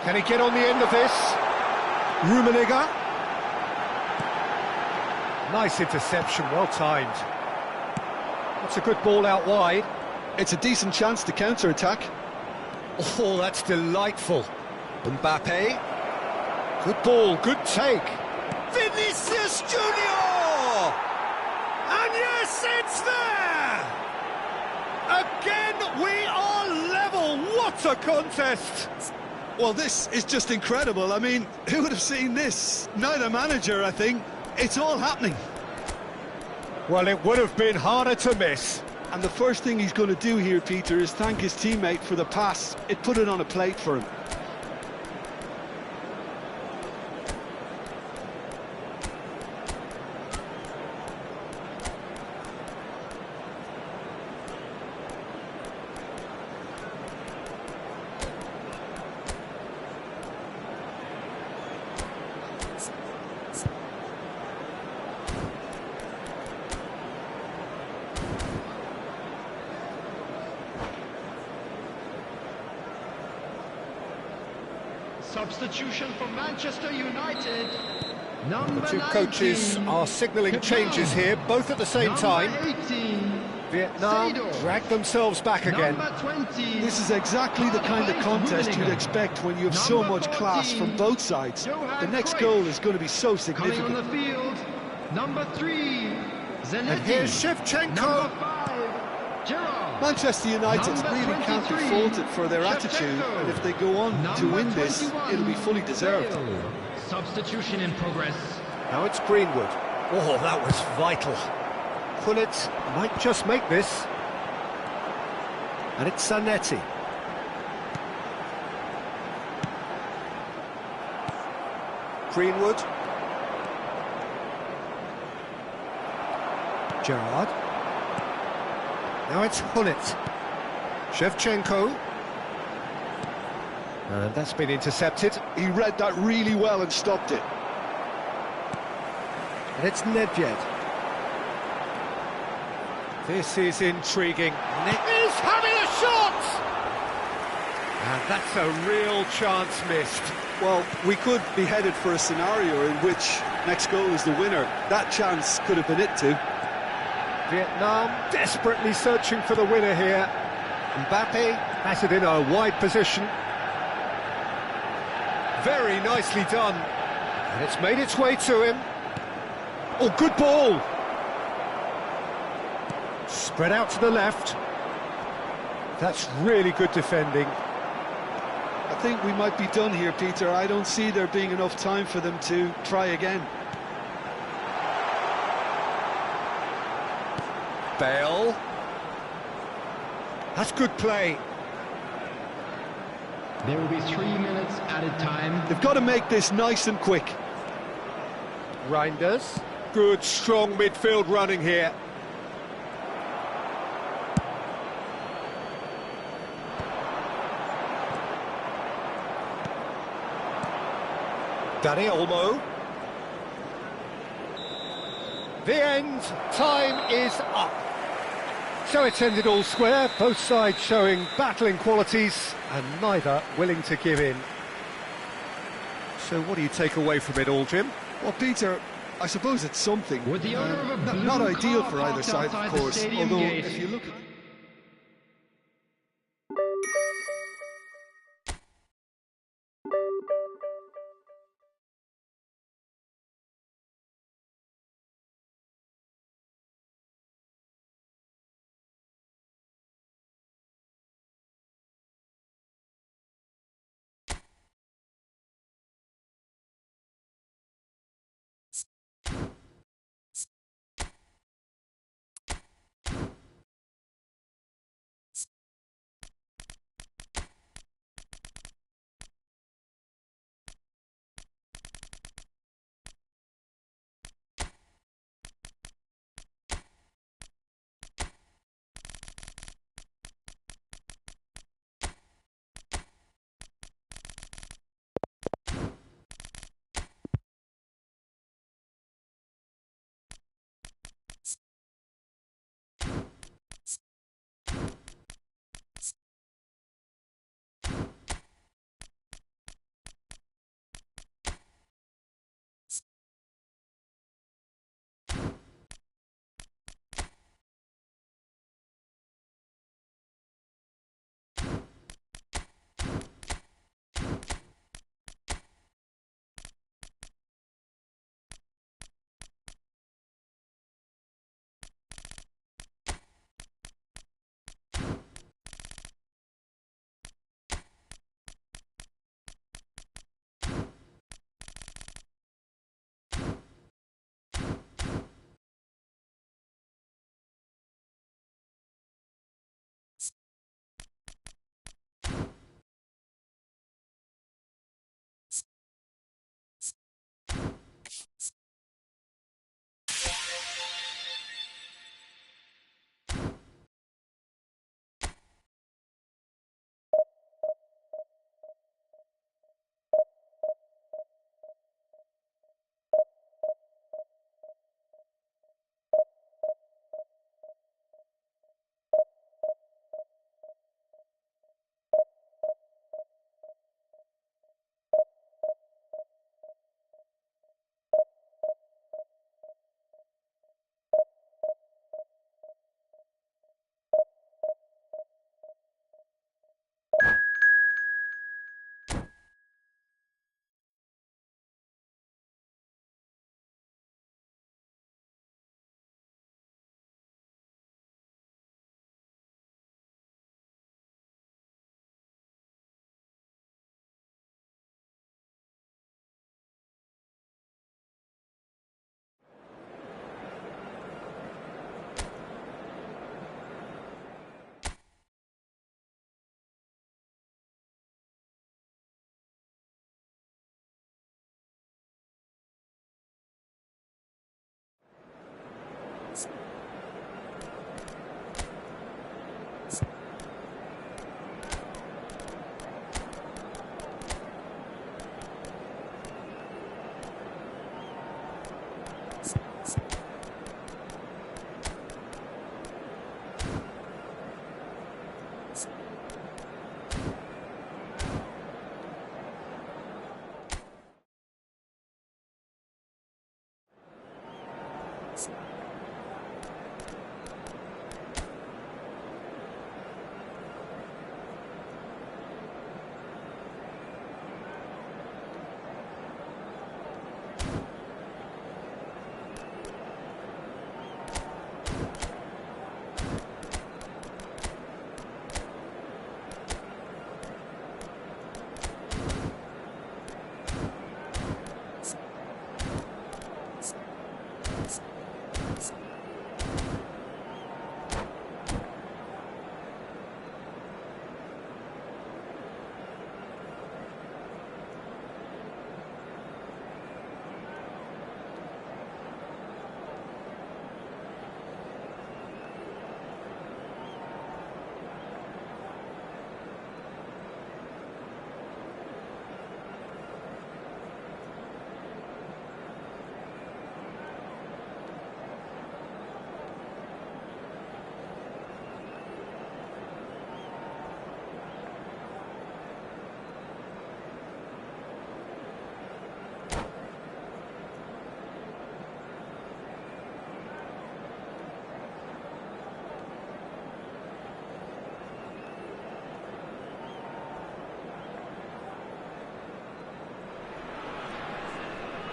Can he get on the end of this? Rummenigge. Nice interception, well timed. That's a good ball out wide.
It's a decent chance to counter-attack.
Oh, that's delightful. Mbappe. Good ball, good take. Vinicius Junior! And yes, it's there! Again, we are level. What a contest!
Well, this is just incredible. I mean, who would have seen this? Neither manager, I think. It's all happening.
Well, it would have been harder to miss.
And the first thing he's going to do here, Peter, is thank his teammate for the pass. It put it on a plate for him.
Substitution for Manchester United. Number
The two
19,
coaches are signalling changes here, both at the same time.
Number 18,
Vietnam
Seedorf.
drag themselves back again.
Number 20,
This is exactly the kind of contest you'd expect when you have so
Number
much class
14,
from both sides.
Johan
The next
Khui.
goal is going to be so
coming on the
significant.
field. Number 3, Zanetti.
And here's Shevchenko.
Number 5, Gerrard.
Manchester United
Number
really can't be
23,
faulted for their attitude,
Shevchenko.
and if they go on to
Number
win this,
21,
it'll be fully deserved.
Bale. Substitution in progress.
Now it's Greenwood. Oh, that was vital. Gullit might just make this. And it's Zanetti. Greenwood. Gerrard. Now it's Gullit. Shevchenko. And that's been intercepted.
He read that really well and stopped it.
And it's Nedved. This is intriguing. Is having a shot! And that's a real chance missed.
Well, we could be headed for a scenario in which next goal is the winner. That chance could have been it too.
Vietnam desperately searching for the winner here. Mbappe has it in a wide position. Very nicely done. And it's made its way to him. Oh, good ball! Spread out to the left. That's really good defending.
I think we might be done here, Peter. I don't see there being enough time for them to try again.
Bale. That's good play.
There will be 3 minutes added time.
They've got to make this nice and quick.
Reinders. Good, strong midfield running here. Danny Olmo. The end. Time is up. So it's ended all square, both sides showing battling qualities and neither willing to give in. So what do you take away from it all, Jim?
Well, Peter, I suppose it's something.
With the owner of a blue
Not ideal
car
for either
parked
side,
outside
of
the
course,
stadium
although
gate.
if you look at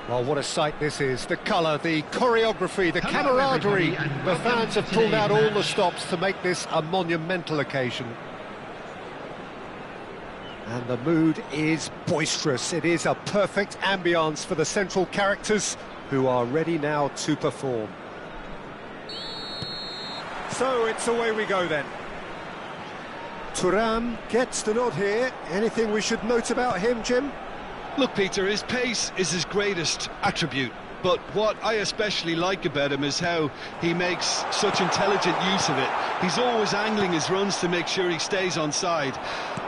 Well, what a sight this is. The colour, the choreography, the
Hello,
camaraderie.
everybody, and
The
welcome
fans
to
have pulled out
today's
all the
match.
stops to make this a monumental occasion. And the mood is boisterous. It is a perfect ambience for the central characters who are ready now to perform. So it's away we go then. Thuram gets the nod here. Anything we should note about him, Jim?
Look, Peter, his pace is his greatest attribute, but what I especially like about him is how he makes such intelligent use of it. He's always angling his runs to make sure he stays onside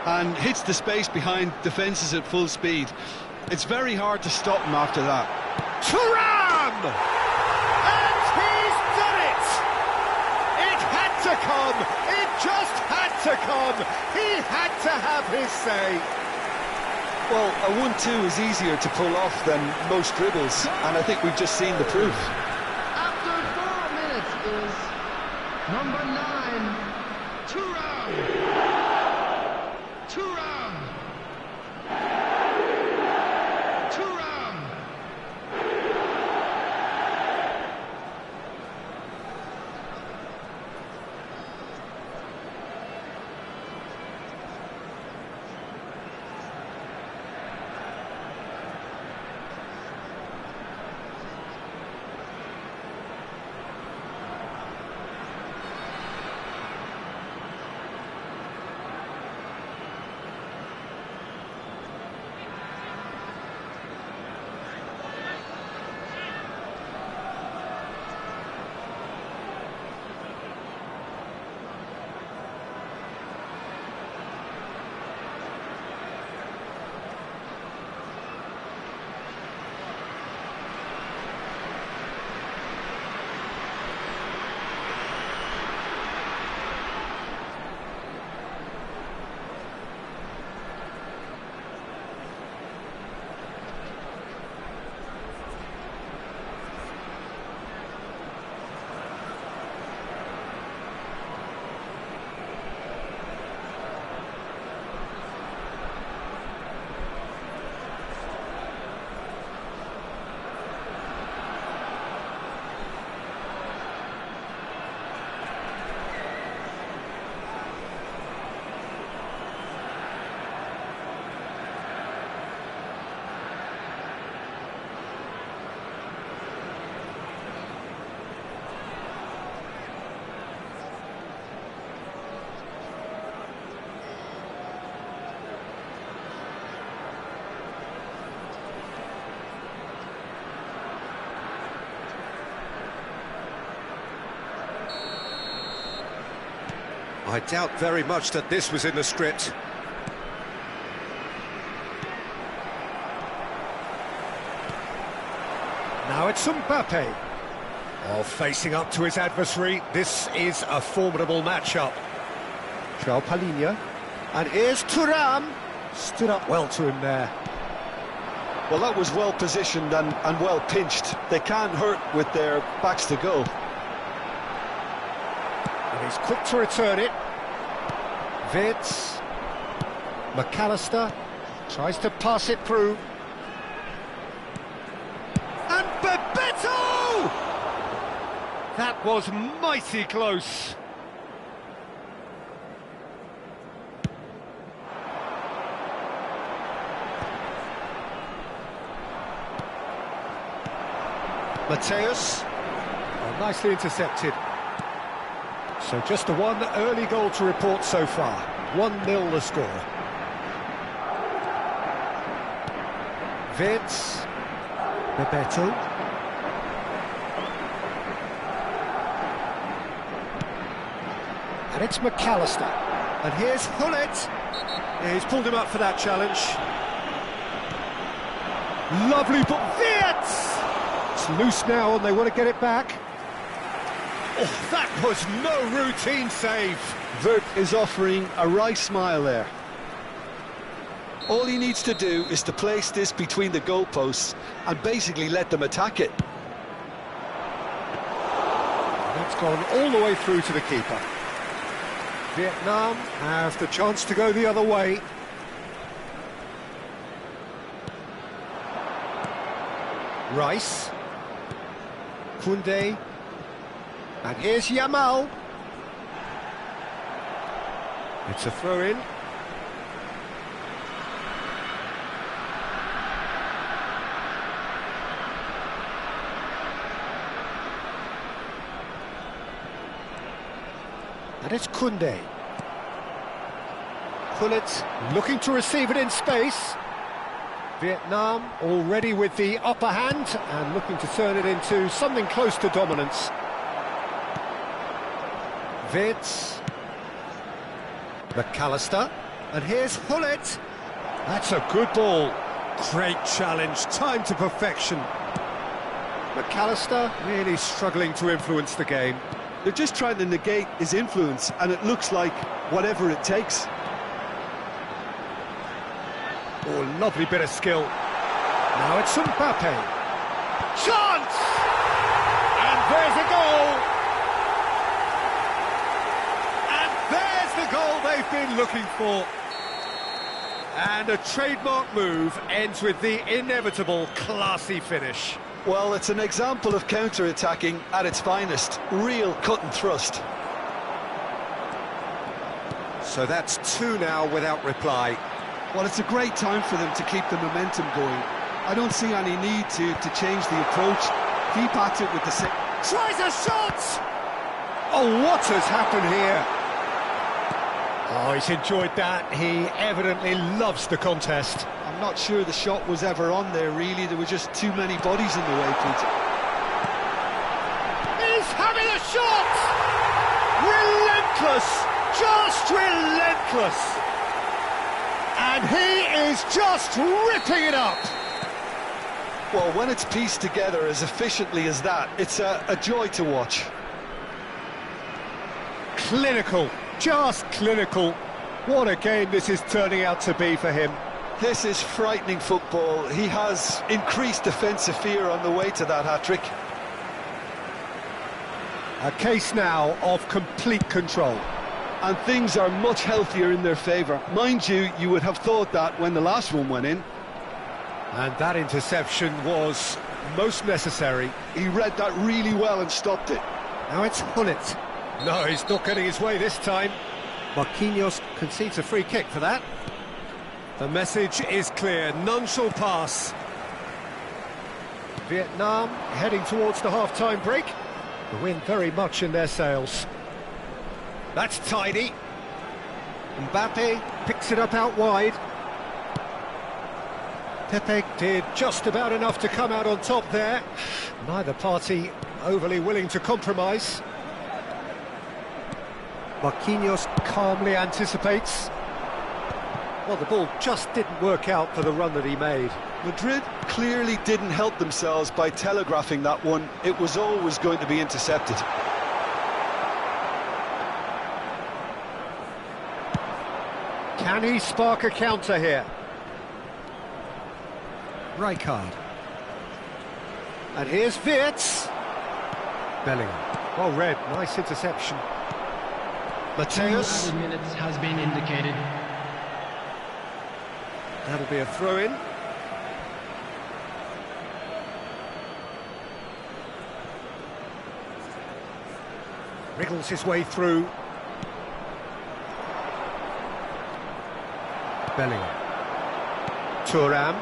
and hits the space behind defences at full speed. It's very hard to stop him after that.
Thuram! And he's done it! It had to come! It just had to come! He had to have his say!
Well, a 1-2 is easier to pull off than most dribbles, and I think we've just seen the proof.
After 4 minutes is number 9, Thuram. Thuram. Thuram.
I doubt very much that this was in the script. Now it's Mbappe. Oh, facing up to his adversary, this is a formidable matchup. João Palhinha. And here's Thuram. Stood up well to him there.
Well, that was well positioned and well pinched. They can't hurt with their backs to goal.
And he's quick to return it. Vitz. McAllister tries to pass it through. And Bebeto! That was mighty close. Mateus. Oh, nicely intercepted. So just the one early goal to report so far. 1-0 the score. Vitz. Bebeto. And it's McAllister. And here's Hullet. Yeah, he's pulled him up for that challenge. Lovely ball. Vitz! It's loose now and they want to get it back. Oh, that was no routine save.
Vert is offering a wry smile there. All he needs to do is to place this between the goalposts and basically let them attack it.
That's gone all the way through to the keeper. Vietnam have the chance to go the other way. Rice. Koundé. And here's Yamal. It's a throw-in. And it's Koundé. Gullit looking to receive it in space. Vietnam already with the upper hand and looking to turn it into something close to dominance. Wits. McAllister. And here's Gullit. That's a good ball. Great challenge, time to perfection. McAllister really struggling to influence the game.
They're just trying to negate his influence, and it looks like whatever it takes.
Oh, lovely bit of skill. Now it's Mbappe. Chance! And there's a goal! And there's the goal they've been looking for. And a trademark move ends with the inevitable classy finish.
Well, it's an example of counter-attacking at its finest. Real cut and thrust.
So that's 2 now without reply.
Well, it's a great time for them to keep the momentum going. I don't see any need to change the approach. Keep at it with the same...
Tries a shot! Oh, what has happened here? Oh, he's enjoyed that. He evidently loves the contest.
I'm not sure the shot was ever on there, really. There were just too many bodies in the way, Peter.
He's having a shot! Relentless! Just relentless! And he is just ripping it up!
Well, when it's pieced together as efficiently as that, it's a joy to watch.
Clinical, just clinical. What a game this is turning out to be for him.
This is frightening football. He has increased defensive fear on the way to that hat-trick.
A case now of complete control.
And things are much healthier in their favour. Mind you, you would have thought that when the last one went in.
And that interception was most necessary.
He read that really well and stopped it.
Now it's Gullit. No, he's not getting his way this time. Marquinhos concedes a free kick for that. The message is clear, none shall pass. Vietnam heading towards the half-time break. The wind very much in their sails. That's tidy. Mbappe picks it up out wide. Pepe did just about enough to come out on top there. Neither party overly willing to compromise. Marquinhos calmly anticipates. Well, the ball just didn't work out for the run that he made.
Madrid clearly didn't help themselves by telegraphing that one. It was always going to be intercepted.
Can he spark a counter here? Rijkaard. And here's Wirtz. Bellingham. Well read, nice interception. Mateus.
2 added minutes has been indicated.
That'll be a throw-in. Wriggles his way through. Bellingham. Thuram.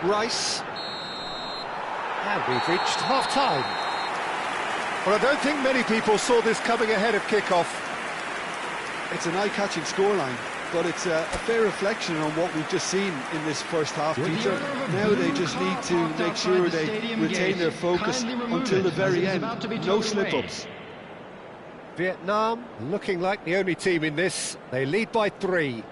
Rice. And we've reached half-time. Well, I don't think many people saw this coming ahead of kick-off.
It's an eye-catching scoreline, but it's a fair reflection on what we've just seen in this first half, Peter. Now they just need to make sure they retain their focus until the very end. No slip-ups.
Vietnam looking like the only team in this. They lead by 3.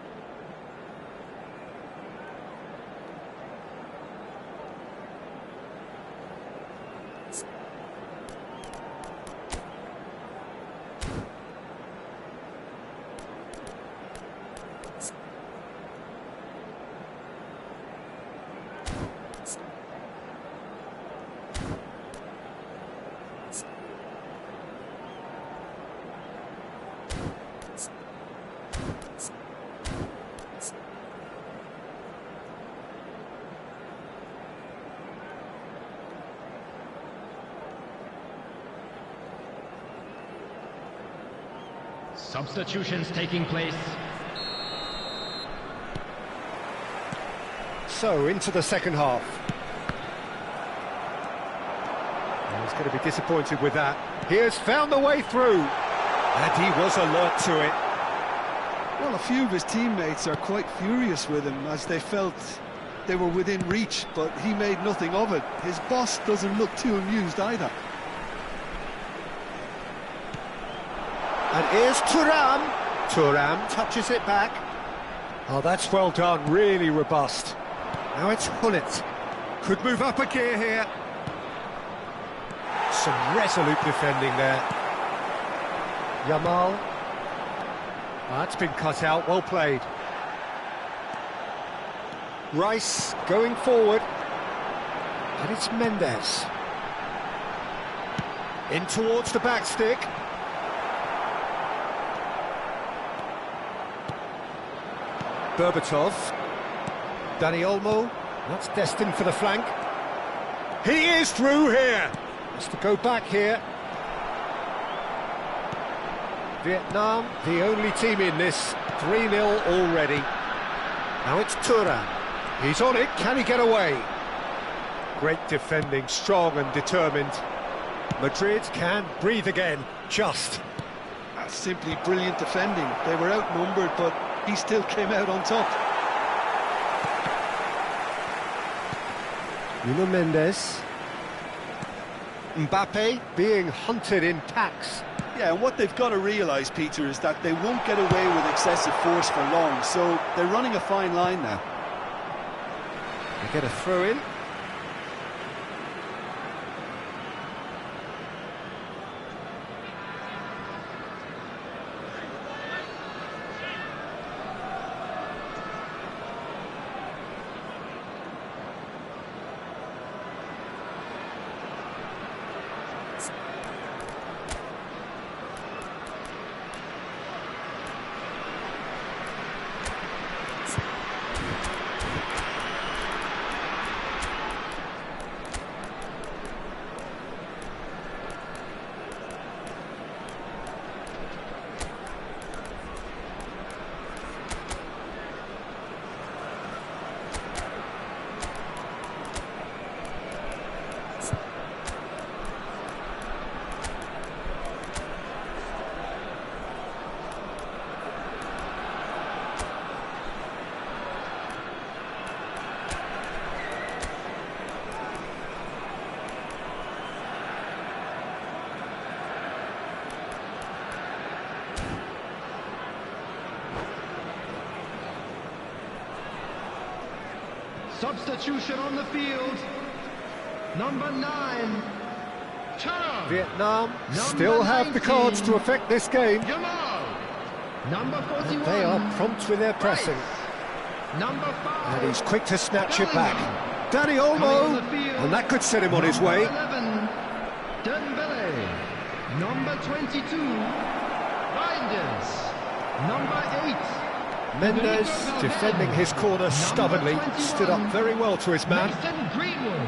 Substitutions taking place.
So, into the second half. He's going to be disappointed with that. He has found the way through. And he was alert to it.
Well, a few of his teammates are quite furious with him as they felt they were within reach, but he made nothing of it. His boss doesn't look too amused either.
And here's Thuram. Thuram touches it back. Oh, that's well done, really robust. Now it's Hullet. Could move up a gear here. Some resolute defending there. Yamal. That's been cut out, well played. Rice going forward. And it's Mendes. In towards the back stick. Berbatov. Dani Olmo. That's destined for the flank. He is through here. Has to go back here. Vietnam, the only team in this. 3-0 already. Now it's Thuram. He's on it. Can he get away? Great defending, strong and determined. Madrid can breathe again. Just.
That's simply brilliant defending. They were outnumbered, but he still came out on top.
Nuno Mendes. Mbappe being hunted in packs.
Yeah, and what they've got to realise, Peter, is that they won't get away with excessive force for long, so they're running a fine line now.
They get a throw in.
Substitution on the field. Number 9. Thuram.
Vietnam still have the cards to affect this game.
Yamal. Number 41.
And they are prompt with their pressing.
Number 5.
And he's quick to snatch it back. Dani Olmo. And that could set him on his way.
11. Dembele. Number 22. Reinders. Number 8.
Mendes, defending his corner stubbornly, stood up very well to his man.
Greenwood.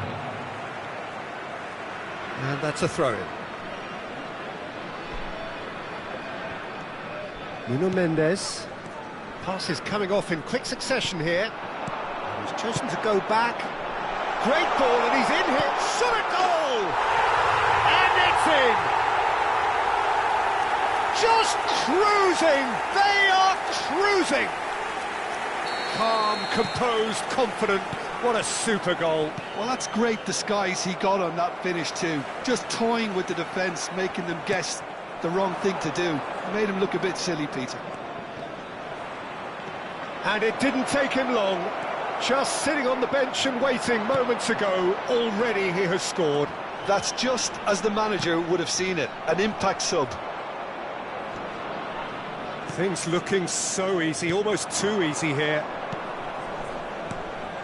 And that's a throw-in. Nuno Mendes. Pass is coming off in quick succession here. He's chosen to go back. Great ball, and he's in here. Solid goal! And it's in! Just cruising! They are cruising! Calm, composed, confident. What a super goal.
Well, that's great disguise he got on that finish too. Just toying with the defence, making them guess the wrong thing to do. It made him look a bit silly, Peter.
And it didn't take him long. Just sitting on the bench and waiting moments ago, already he has scored.
That's just as the manager would have seen it, an impact sub.
Things looking so easy, almost too easy here.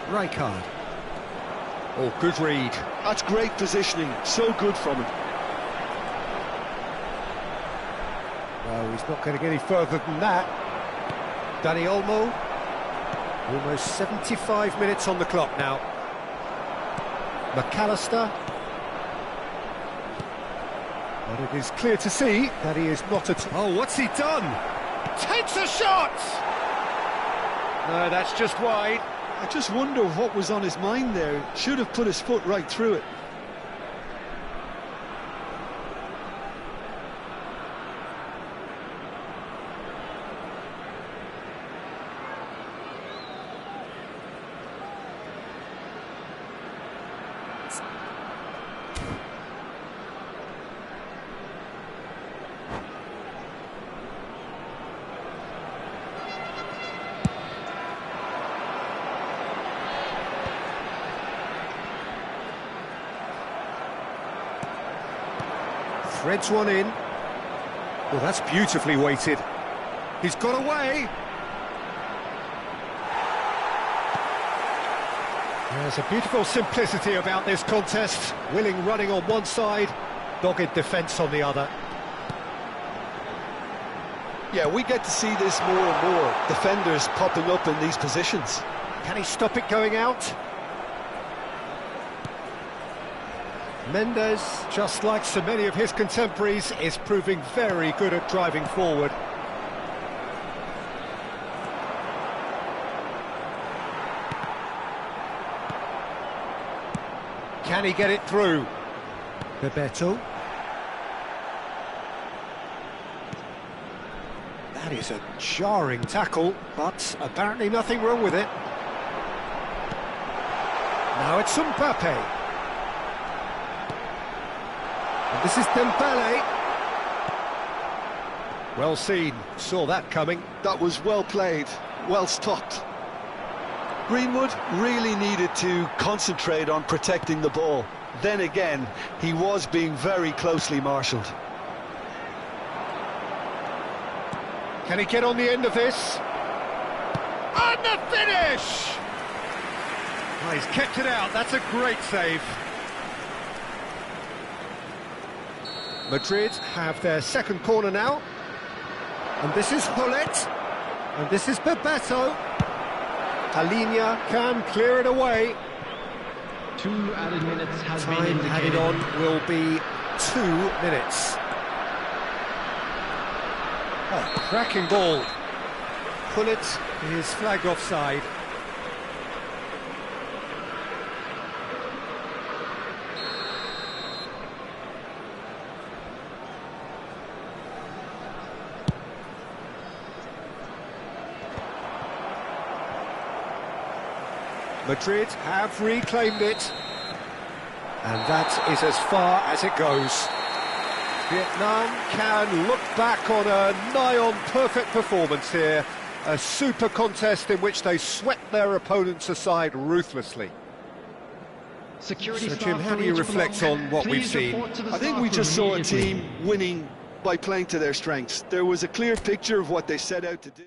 Rijkaard. Oh, good read.
That's great positioning, so good from him.
No, he's not going to get any further than that. Dani Olmo. Almost 75 minutes on the clock now. McAllister. But it is clear to see that he is not at... Oh, what's he done? Takes a shot! No, that's just wide.
I just wonder what was on his mind there. Should have put his foot right through it.
Threads one in. Well, that's beautifully weighted. He's got away. There's a beautiful simplicity about this contest. Willing running on one side, dogged defence on the other.
Yeah, we get to see this more and more. Defenders popping up in these positions.
Can he stop it going out? Mendes, just like so many of his contemporaries, is proving very good at driving forward. Can he get it through? Bebeto. That is a jarring tackle, but apparently nothing wrong with it. Now it's Mbappe. And this is Dembele. Well seen, saw that coming.
That was well played, well stopped. Greenwood really needed to concentrate on protecting the ball. Then again, he was being very closely marshalled.
Can he get on the end of this? And the finish! Oh, he's kept it out, that's a great save. Madrid have their second corner now. And this is Hullet. And this is Bebeto. Alina can clear it away.
2 added minutes has been
Time
indicated.
added on will be 2 minutes. Oh, cracking ball. Hullet is flagged offside. Madrid have reclaimed it, and that is as far as it goes. Vietnam can look back on a nigh-on perfect performance here, a super contest in which they swept their opponents aside ruthlessly.
Security
So,
staff
Jim, how do
for
you
each
reflect
block.
on what we've
Please
seen?
report to the
I think
staff
we just
room
saw a
immediately.
team winning by playing to their strengths. There was a clear picture of what they set out to do.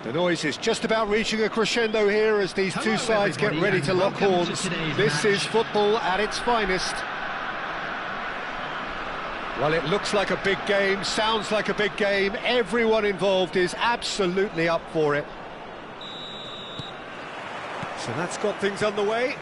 The noise is just about reaching a crescendo here as these two sides get ready to lock horns. This is football at its finest. Well, it looks like a big game, sounds like a big game. Everyone involved is absolutely up for it. So that's got things underway.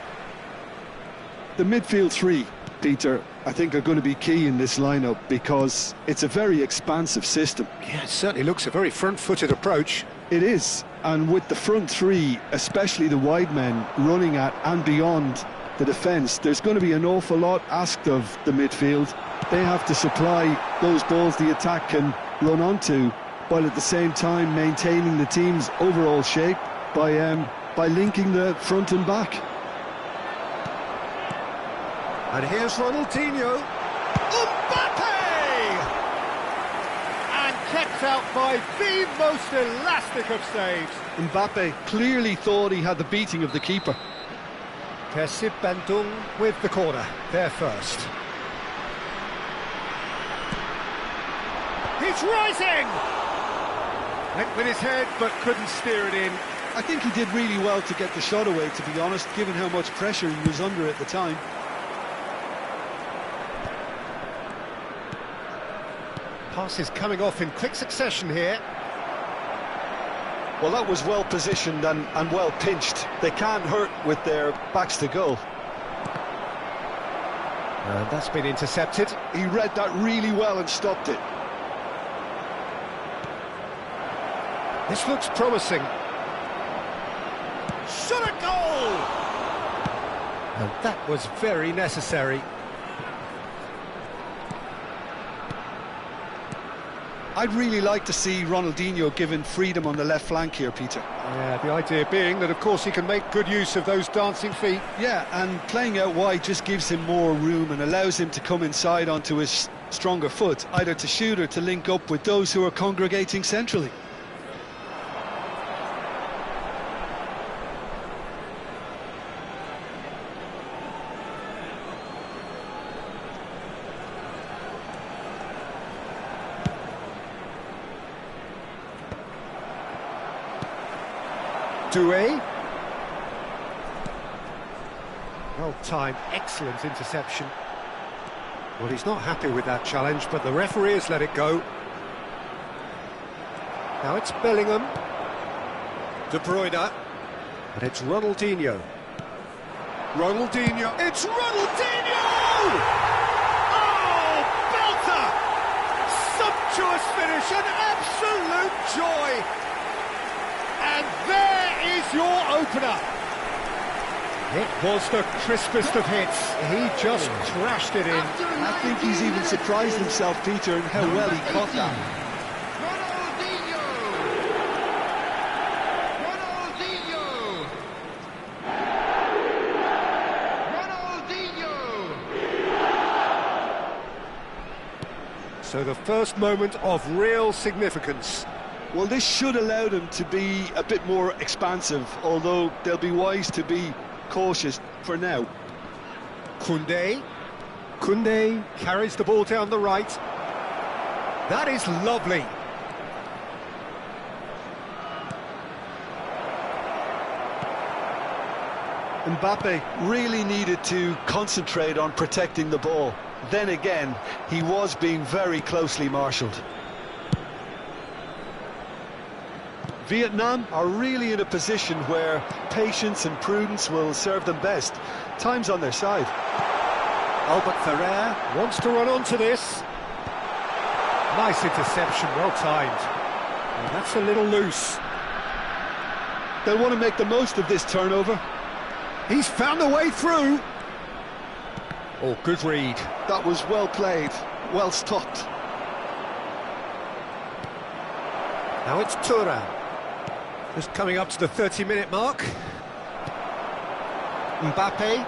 The midfield three, Peter, I think are going to be key in this lineup because it's a very expansive system.
Yeah, it certainly looks a very front-footed approach.
It is, and with the front three, especially the wide men, running at and beyond the defence, there's going to be an awful lot asked of the midfield. They have to supply those balls the attack can run onto, while at the same time maintaining the team's overall shape by linking the front and back.
And here's Ronaldinho. Mbappe! And kept out by the most elastic of saves.
Mbappe clearly thought he had the beating of the keeper.
Persib Bandung with the corner, there first. He's rising! Went with his head, but couldn't steer it in.
I think he did really well to get the shot away, to be honest, given how much pressure he was under at the time.
Passes coming off in quick succession here.
Well, that was well positioned and well pinched. They can't hurt with their backs to goal.
And that's been intercepted.
He read that really well and stopped it.
This looks promising. Shot a goal! And that was very necessary.
I'd really like to see Ronaldinho given freedom on the left flank here, Peter.
Yeah, the idea being that, of course, he can make good use of those dancing feet.
Yeah, and playing out wide just gives him more room and allows him to come inside onto his stronger foot, either to shoot or to link up with those who are congregating centrally.
Khui. Well timed, excellent interception. Well, he's not happy with that challenge, but the referee has let it go. Now it's Bellingham. De Bruyne. And it's Ronaldinho. Ronaldinho. It's Ronaldinho! Oh, belter! Sumptuous finish, an absolute joy! And there is your opener. It was the crispest of hits. He just crashed it in.
I think he's even surprised himself, Peter, in how well he caught that.
So the first moment of real significance.
Well, this should allow them to be a bit more expansive, although they'll be wise to be cautious for now.
Koundé. Koundé carries the ball down the right. That is lovely.
Mbappe really needed to concentrate on protecting the ball. Then again, he was being very closely marshalled. Vietnam are really in a position where patience and prudence will serve them best. Time's on their side.
Albert Ferrer wants to run onto this. Nice interception, well timed. And that's a little loose.
They'll want to make the most of this turnover.
He's found a way through. Oh, good read.
That was well played, well stopped.
Now it's Thuram. Just coming up to the 30-minute mark. Mbappe.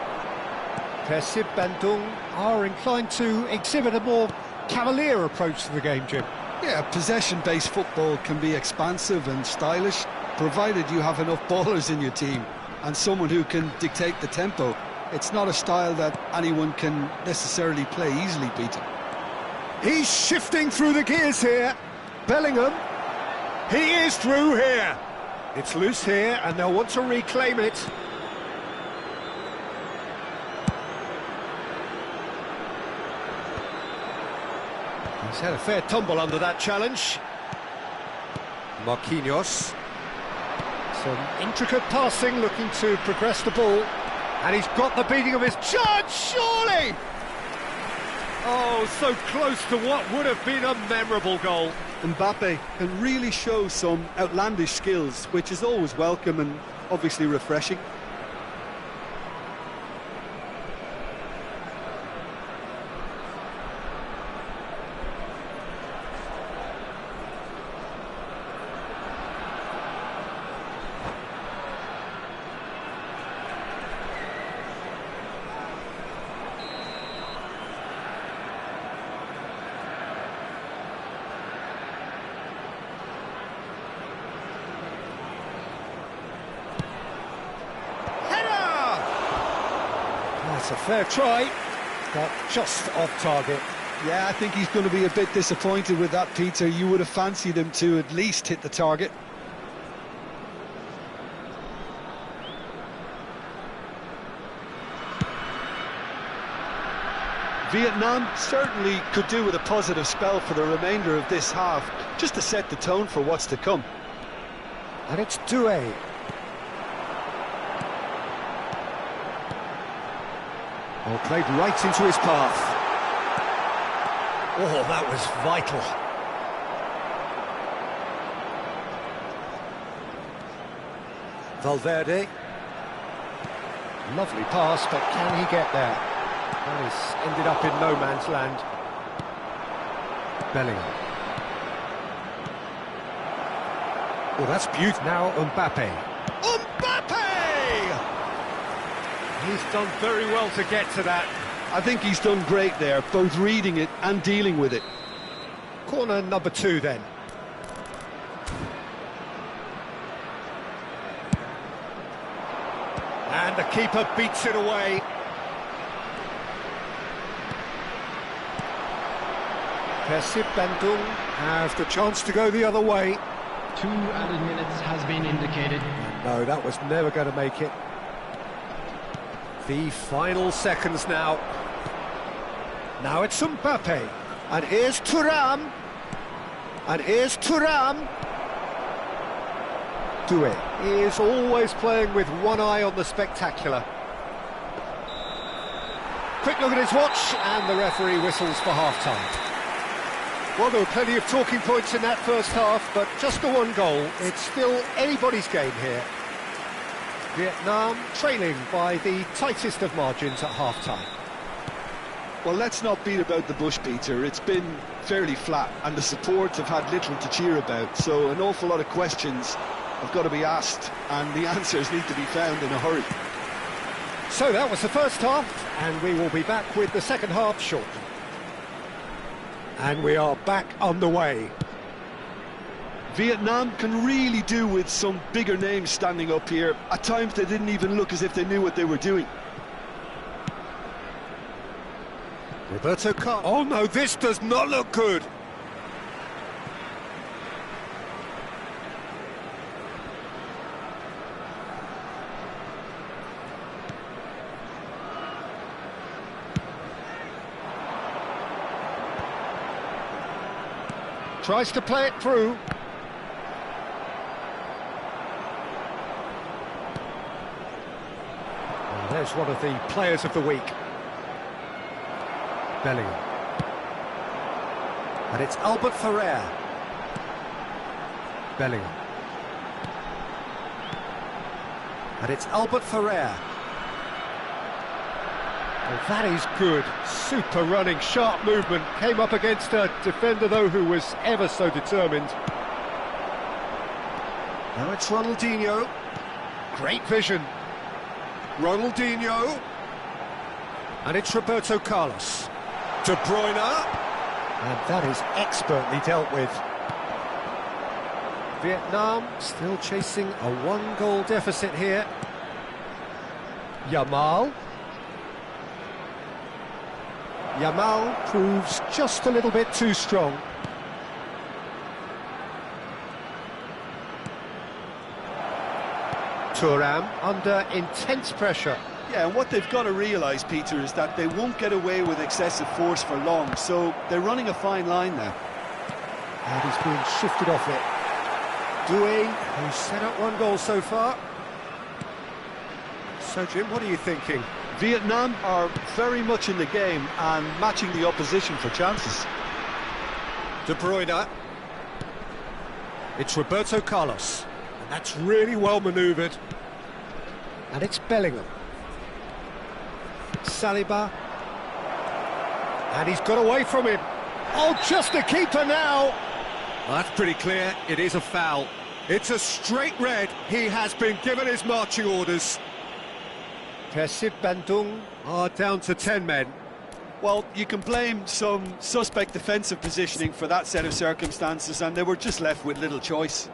Persib Bandung are inclined to exhibit a more cavalier approach to the game, Jim.
Yeah, possession-based football can be expansive and stylish, provided you have enough ballers in your team and someone who can dictate the tempo. It's not a style that anyone can necessarily play easily, Peter.
He's shifting through the gears here. Bellingham. He is through here. It's loose here, and they'll want to reclaim it. He's had a fair tumble under that challenge. Marquinhos. Some intricate passing, looking to progress the ball. And he's got the beating of his charge, surely! Oh, so close to what would have been a memorable goal.
Mbappe can really show some outlandish skills, which is always welcome and obviously refreshing.
That's a fair try, but just off target.
Yeah, I think he's going to be a bit disappointed with that, Peter. You would have fancied him to at least hit the target. Vietnam certainly could do with a positive spell for the remainder of this half, just to set the tone for what's to come.
And it's Khui. Oh, played right into his path. Oh, that was vital. Valverde. Lovely pass, but can he get there? And he's ended up in no man's land. Bellingham. Oh, that's beautiful. Now Mbappe. Mbappe! He's done very well to get to that.
I think he's done great there, both reading it and dealing with it.
Corner number 2 then. And the keeper beats it away. Persib Bandung have the chance to go the other way.
2 added minutes has been indicated.
No, that was never going to make it. The final seconds now. Now it's Mbappe. And here's Thuram. And here's Thuram. Khui is always playing with one eye on the spectacular. Quick look at his watch, and the referee whistles for half-time. Well, there were plenty of talking points in that first half, but just the one goal. It's still anybody's game here. Vietnam trailing by the tightest of margins at half-time.
Well, let's not beat about the bush, Peter. It's been fairly flat, and the support have had little to cheer about, so an awful lot of questions have got to be asked, and the answers need to be found in a hurry.
So that was the first half, and we will be back with the second half shortly. And we are back on the way.
Vietnam can really do with some bigger names standing up here. At times they didn't even look as if they knew what they were doing.
Roberto Carlos. Oh no, this does not look good. Tries to play it through. And there's one of the players of the week. Bellingham. And it's Albert Ferrer. Bellingham. And it's Albert Ferrer. Well, that is good. Super running, sharp movement. Came up against a defender, though, who was ever so determined. Now it's Ronaldinho. Great vision. Ronaldinho. And it's Roberto Carlos. De Bruyne. And that is expertly dealt with. Vietnam still chasing a 1-goal deficit here. Yamal. Yamal proves just a little bit too strong. Thuram under intense pressure.
Yeah, and what they've got to realise, Peter, is that they won't get away with excessive force for long, so they're running a fine line now.
And he's being shifted off it. Khui, who's set up 1 goal so far. So, Jim, what are you thinking?
Vietnam are very much in the game and matching the opposition for chances.
De Bruyne. It's Roberto Carlos. And that's really well manoeuvred. And it's Bellingham. Saliba. And he's got away from him. Oh, just the keeper now. Well, that's pretty clear. It is a foul. It's a straight red. He has been given his marching orders. Persib Bandung are down to 10 men.
Well, you can blame some suspect defensive positioning for that set of circumstances, and they were just left with little choice.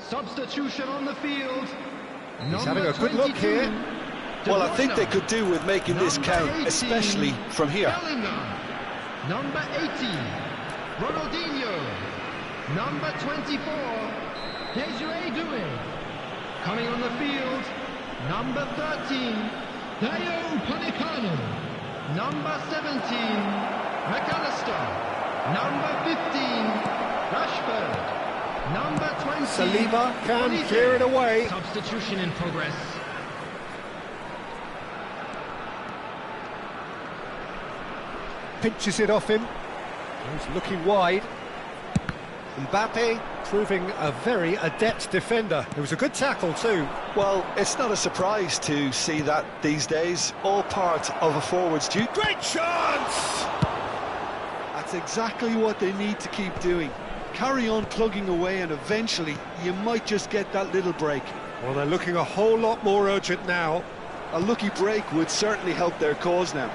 Substitution on the field.
He's having a good look here.
Well, I think they could do with making this count, especially from here.
Bellingham. Number 18, Ronaldinho. Number 24, Desiree Doué. Coming on the field, number 13, Dayo Upamecano. Number 17, McAllister. Number 15, Rashford. Number 20,
Saliba can clear it away.
Substitution in progress.
Pinches it off him. He's looking wide. Mbappe proving a very adept defender. It was a good tackle too.
Well, it's not a surprise to see that these days. All part of a forward's duty.
Great chance!
That's exactly what they need to keep doing. Carry on plugging away, and eventually you might just get that little break.
Well, they're looking a whole lot more urgent now.
A lucky break would certainly help their cause now.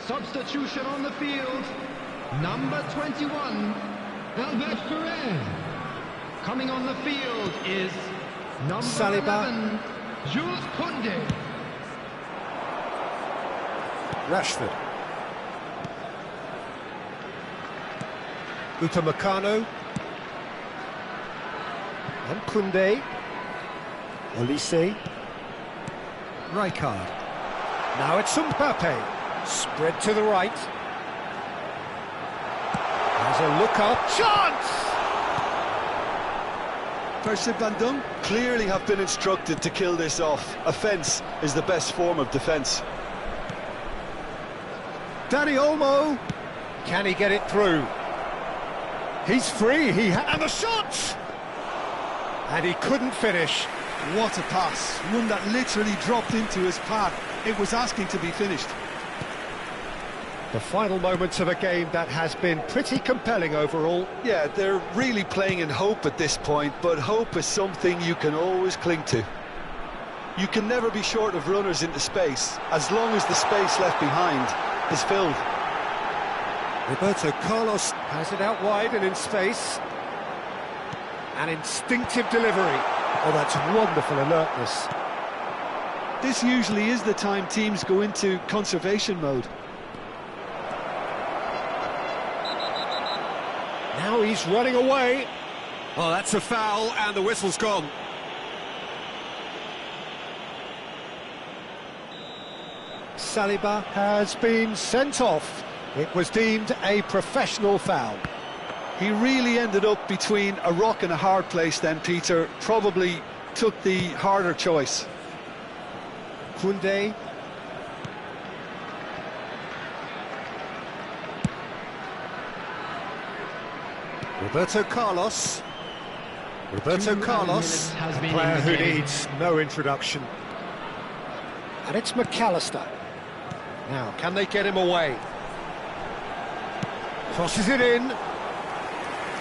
Substitution on the field. Number 21, Albert Ferrer. Coming on the field is number
Saliba.
11, Jules Koundé.
Rashford. Upamecano. And Koundé. Olise. Rijkaard. Now it's Mbappe. Spread to the right. There's a look-up. Chance!
Bandung clearly have been instructed to kill this off. Offence is the best form of defence.
Danny Olmo. Can he get it through? He's free, and the shot! And he couldn't finish.
What a pass, one that literally dropped into his path. It was asking to be finished.
The final moments of a game that has been pretty compelling overall.
Yeah, they're really playing in hope at this point, but hope is something you can always cling to. You can never be short of runners into space, as long as the space left behind is filled.
Roberto Carlos has it out wide and in space. An instinctive delivery. Oh, that's wonderful alertness.
This usually is the time teams go into conservation mode.
Now he's running away. Oh, that's a foul, and the whistle's gone. Saliba has been sent off. It was deemed a professional foul.
He really ended up between a rock and a hard place then, Peter. Probably took the harder choice.
Khui. Roberto Carlos. Roberto Carlos, a player who needs no introduction. And it's McAllister. Now, can they get him away? Crosses it in.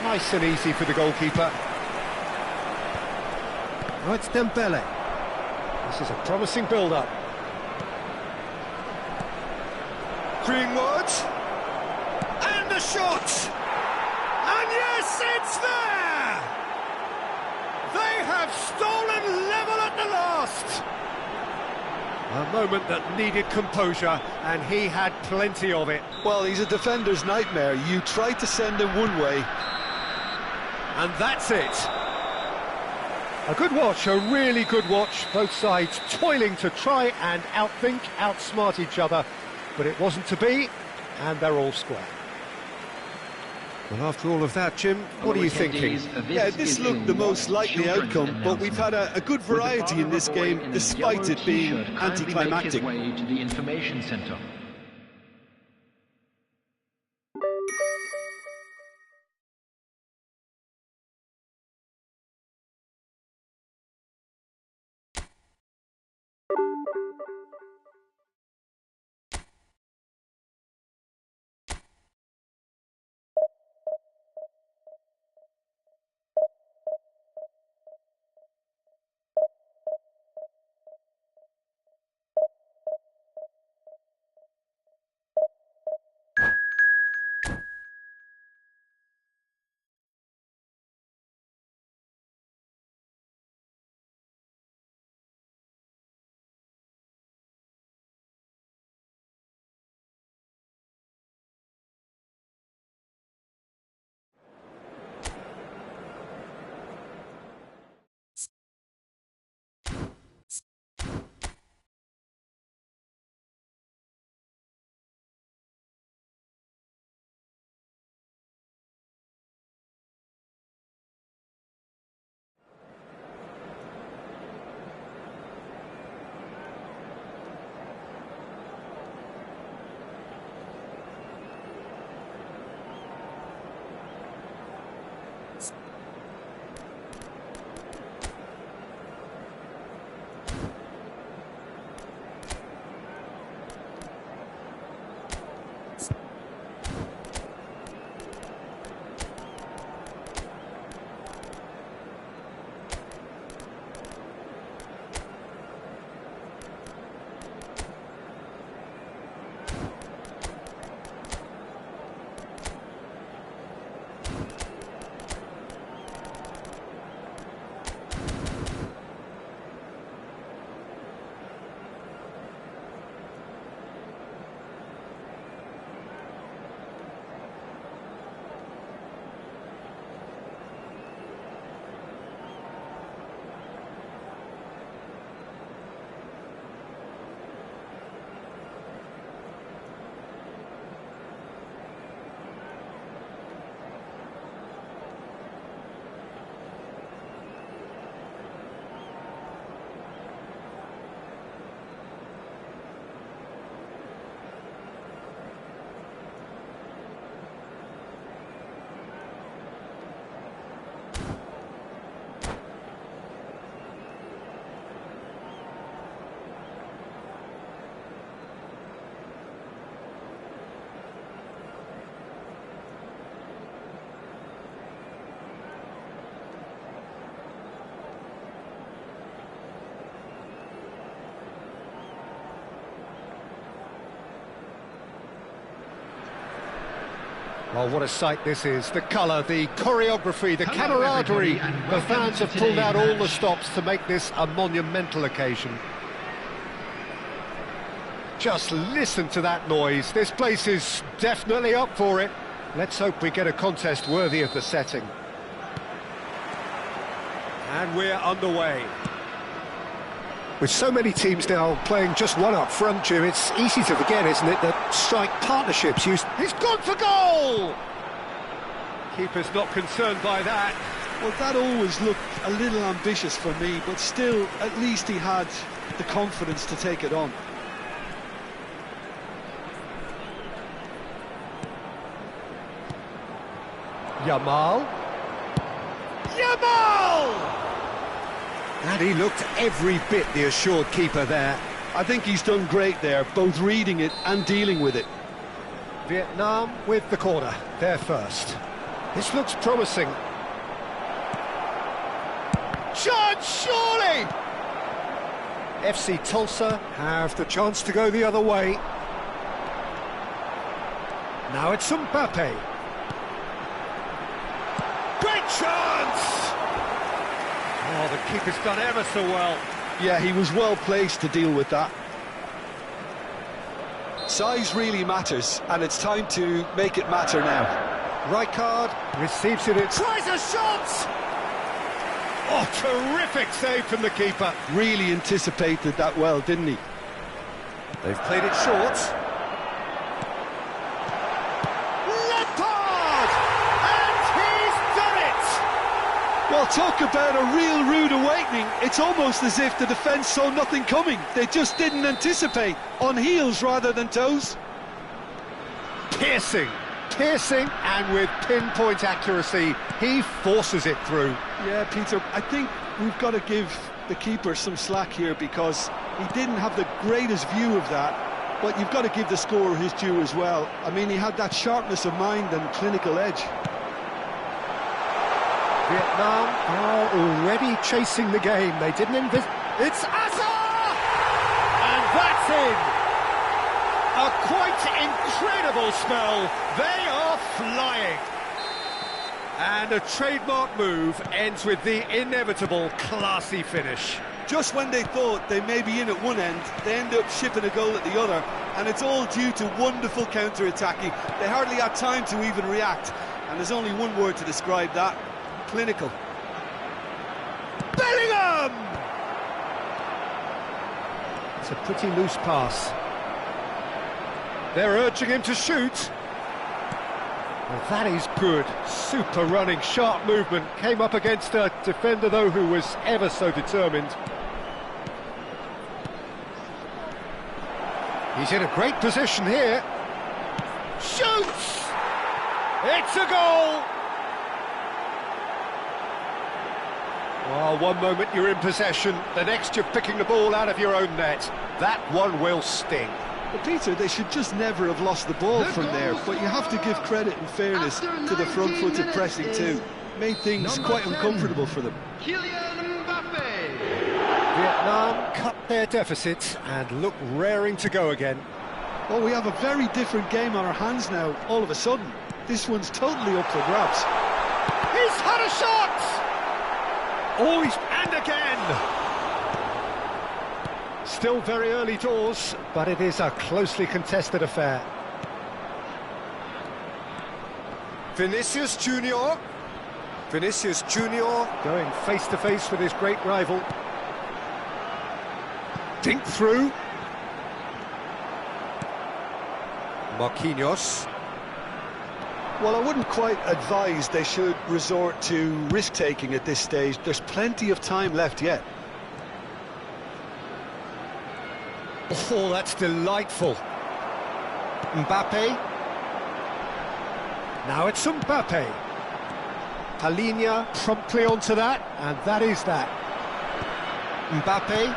Nice and easy for the goalkeeper. Oh, it's Dembele. This is a promising build-up. Greenwood. And the shot! And yes, it's there! They have stolen level at the last! A moment that needed composure, and he had plenty of it.
Well, he's a defender's nightmare. You try to send him one way.
And that's it. A good watch, a really good watch. Both sides toiling to try and outthink, outsmart each other. But it wasn't to be, and they're all square. Well, after all of that, Jim, what are you thinking?
Yeah, this looked the most likely outcome, but we've had a good variety in this game, despite it being anticlimactic.
Well, what a sight this is. The colour, the choreography, the
Hello,
camaraderie.
everybody, and
The
welcome
fans
to
have pulled
today's
out all the
match.
stops to make this a monumental occasion. Just listen to that noise. This place is definitely up for it. Let's hope we get a contest worthy of the setting. And we're underway. With so many teams now playing just one up front, Jim, it's easy to forget, isn't it, that strike partnerships used... He's gone for goal! Keeper's not concerned by that.
Well, that always looked a little ambitious for me, but still, at least he had the confidence to take it on.
Yamal. And he looked every bit the assured keeper there.
I think he's done great there, both reading it and dealing with it.
Vietnam with the corner, there first. This looks promising. Shot, surely! FC Tulsa have the chance to go the other way. Now it's Mbappe. Great chance! Oh, the keeper's done ever so well.
Yeah, he was well placed to deal with that. Size really matters, and it's time to make it matter now.
Rijkaard receives it, tries a shot! Oh, terrific save from the keeper.
Really anticipated that well, didn't he?
They've played it short. Lampard! And he's done it!
Well, talk about a real rude awakening. It's almost as if the defence saw nothing coming. They just didn't anticipate, on heels rather than toes.
Piercing, and with pinpoint accuracy, he forces it through.
Yeah, Peter, I think we've got to give the keeper some slack here because he didn't have the greatest view of that, but you've got to give the scorer his due as well. I mean, he had that sharpness of mind and clinical edge.
Vietnam are already chasing the game. They didn't envisage... It's Azar! And that's in! A quite incredible spell. They are flying. And a trademark move ends with the inevitable classy finish.
Just when they thought they may be in at one end, they end up shipping a goal at the other, and it's all due to wonderful counter-attacking. They hardly had time to even react, and there's only one word to describe that: clinical.
Bellingham! It's a pretty loose pass. They're urging him to shoot. Well, that is good. Super running, sharp movement. Came up against a defender, though, who was ever so determined. He's in a great position here. Shoots! It's a goal! Well, one moment you're in possession, the next you're picking the ball out of your own net. That one will sting.
But Peter, they should just never have lost the ball from there, but you have to give credit and fairness to the front-footed pressing too. Made things quite uncomfortable for them.
Kylian Mbappe.
Vietnam cut their deficit and look raring to go again.
Well, we have a very different game on our hands now, all of a sudden. This one's totally up for grabs.
He's had a shot! Oh, and again! Still very early doors, but it is a closely contested affair. Vinicius Junior. Vinicius Junior going face-to-face with his great rival. Dink through. Marquinhos.
Well, I wouldn't quite advise they should resort to risk-taking at this stage. There's plenty of time left yet.
Oh, that's delightful. Mbappe. Now it's Mbappe. Palhinha promptly onto that, and that is that. Mbappe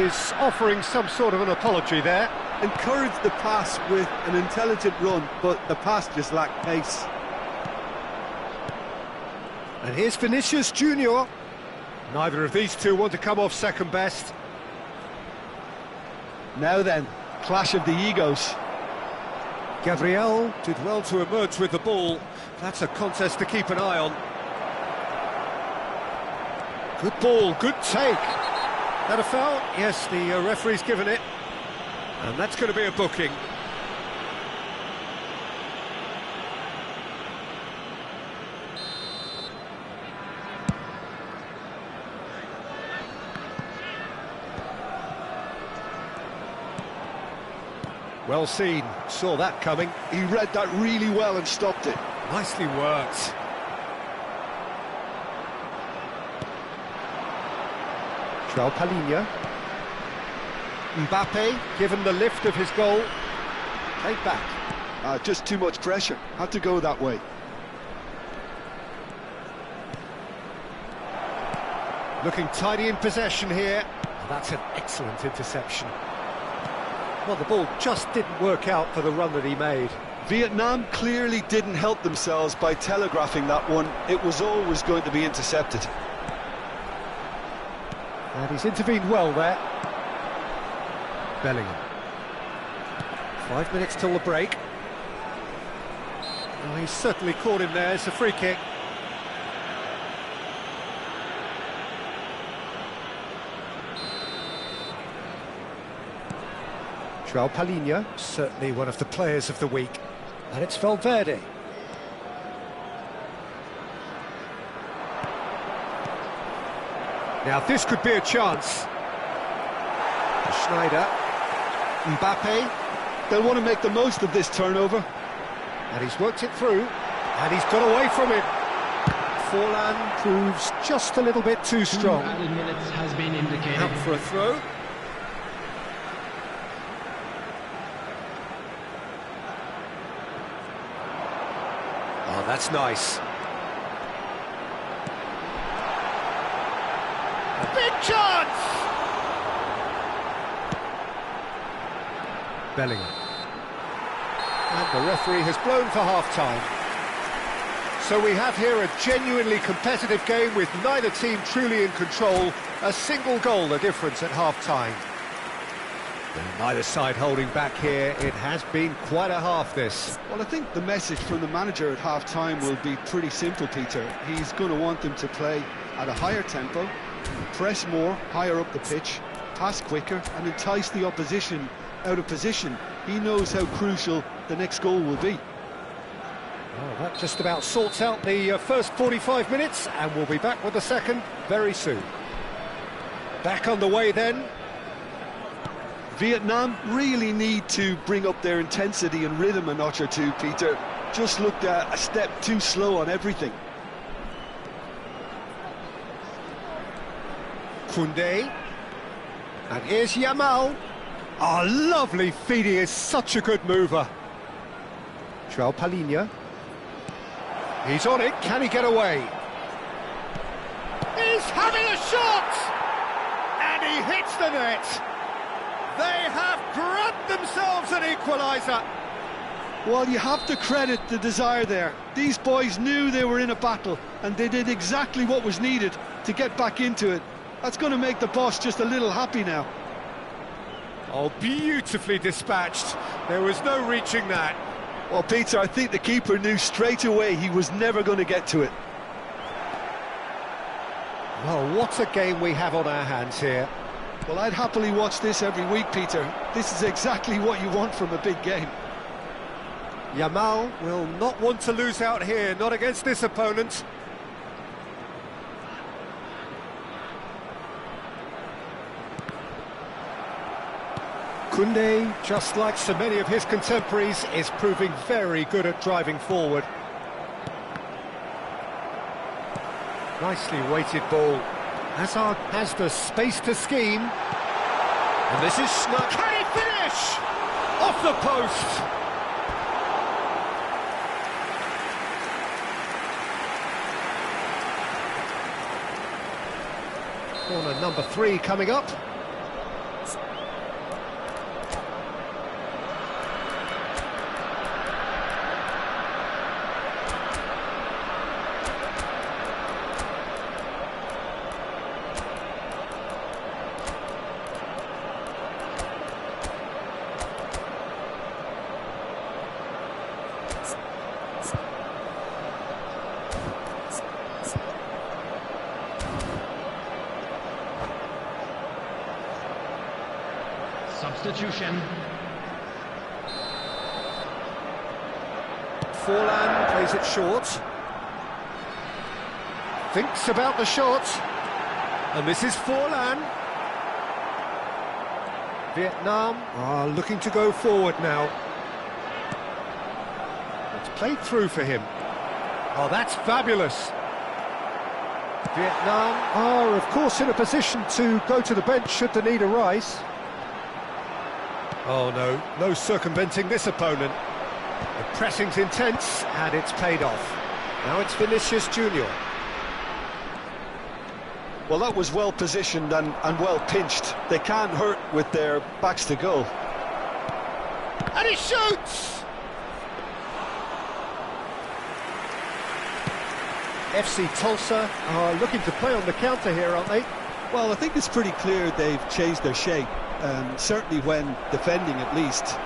is offering some sort of an apology there.
Encouraged the pass with an intelligent run, but the pass just lacked pace.
And here's Vinicius Junior. Neither of these two want to come off second best.
Now then, clash of the egos.
Gabriel did well to emerge with the ball. That's a contest to keep an eye on. Good ball, good take. That a foul? Yes, the referee's given it. And that's going to be a booking. Well seen, saw that coming.
He read that really well and stopped it.
Nicely worked. João Palhinha. Mbappe, given the lift of his goal, played back.
Just too much pressure, had to go that way.
Looking tidy in possession here. That's an excellent interception. Well, the ball just didn't work out for the run that he made.
Vietnam clearly didn't help themselves by telegraphing that one. It was always going to be intercepted.
And he's intervened well there. Bellingham. 5 minutes till the break. Oh, he's certainly caught him there. It's a free kick. João Palhinha, certainly one of the players of the week. And it's Valverde. Now this could be a chance. Schneider. Mbappe.
They'll want to make the most of this turnover.
And he's worked it through. And he's got away from it. Forlan proves just a little bit too strong.
2 added minutes has been indicated.
Out for a throw. Oh, that's nice. A big chance! Bellingham. And the referee has blown for half-time. So we have here a genuinely competitive game with neither team truly in control. A single goal the difference at half-time. Neither side holding back here. It has been quite a half, this.
Well, I think the message from the manager at half-time will be pretty simple, Peter. He's going to want them to play at a higher tempo, press more, higher up the pitch, pass quicker, and entice the opposition out of position. He knows how crucial the next goal will be.
Well, that just about sorts out the first 45 minutes, and we'll be back with the second very soon. Back on the way then.
Vietnam really need to bring up their intensity and rhythm a notch or two, Peter. Just looked a step too slow on everything.
Koundé. And here's Yamal. Oh, lovely feed, he is such a good mover. João Palhinha. He's on it, can he get away? He's having a shot! And he hits the net. They have grabbed themselves an equaliser.
Well, you have to credit the desire there. These boys knew they were in a battle, and they did exactly what was needed to get back into it. That's going to make the boss just a little happy now.
Oh, beautifully dispatched. There was no reaching that.
Well, Peter, I think the keeper knew straight away he was never going to get to it.
Well, what a game we have on our hands here.
Well, I'd happily watch this every week, Peter. This is exactly what you want from a big game.
Yamal will not want to lose out here, not against this opponent. Koundé, just like so many of his contemporaries, is proving very good at driving forward. Nicely weighted ball. Hazard has the space to scheme. And this is Schnuck. Can he finish? Off the post. Corner number 3 coming up.
Substitution.
Forlan plays it short. Thinks about the shot. And this is Forlan. Vietnam are looking to go forward now. It's played through for him. Oh, that's fabulous. Vietnam are, of course, in a position to go to the bench should the need arise. Oh, no circumventing this opponent. The pressing's intense, and it's paid off. Now it's Vinicius Junior.
Well, that was well positioned and well pinched. They can't hurt with their backs to goal.
And he shoots! FC Tulsa are looking to play on the counter here, aren't they?
Well, I think it's pretty clear they've changed their shape, certainly when defending at least,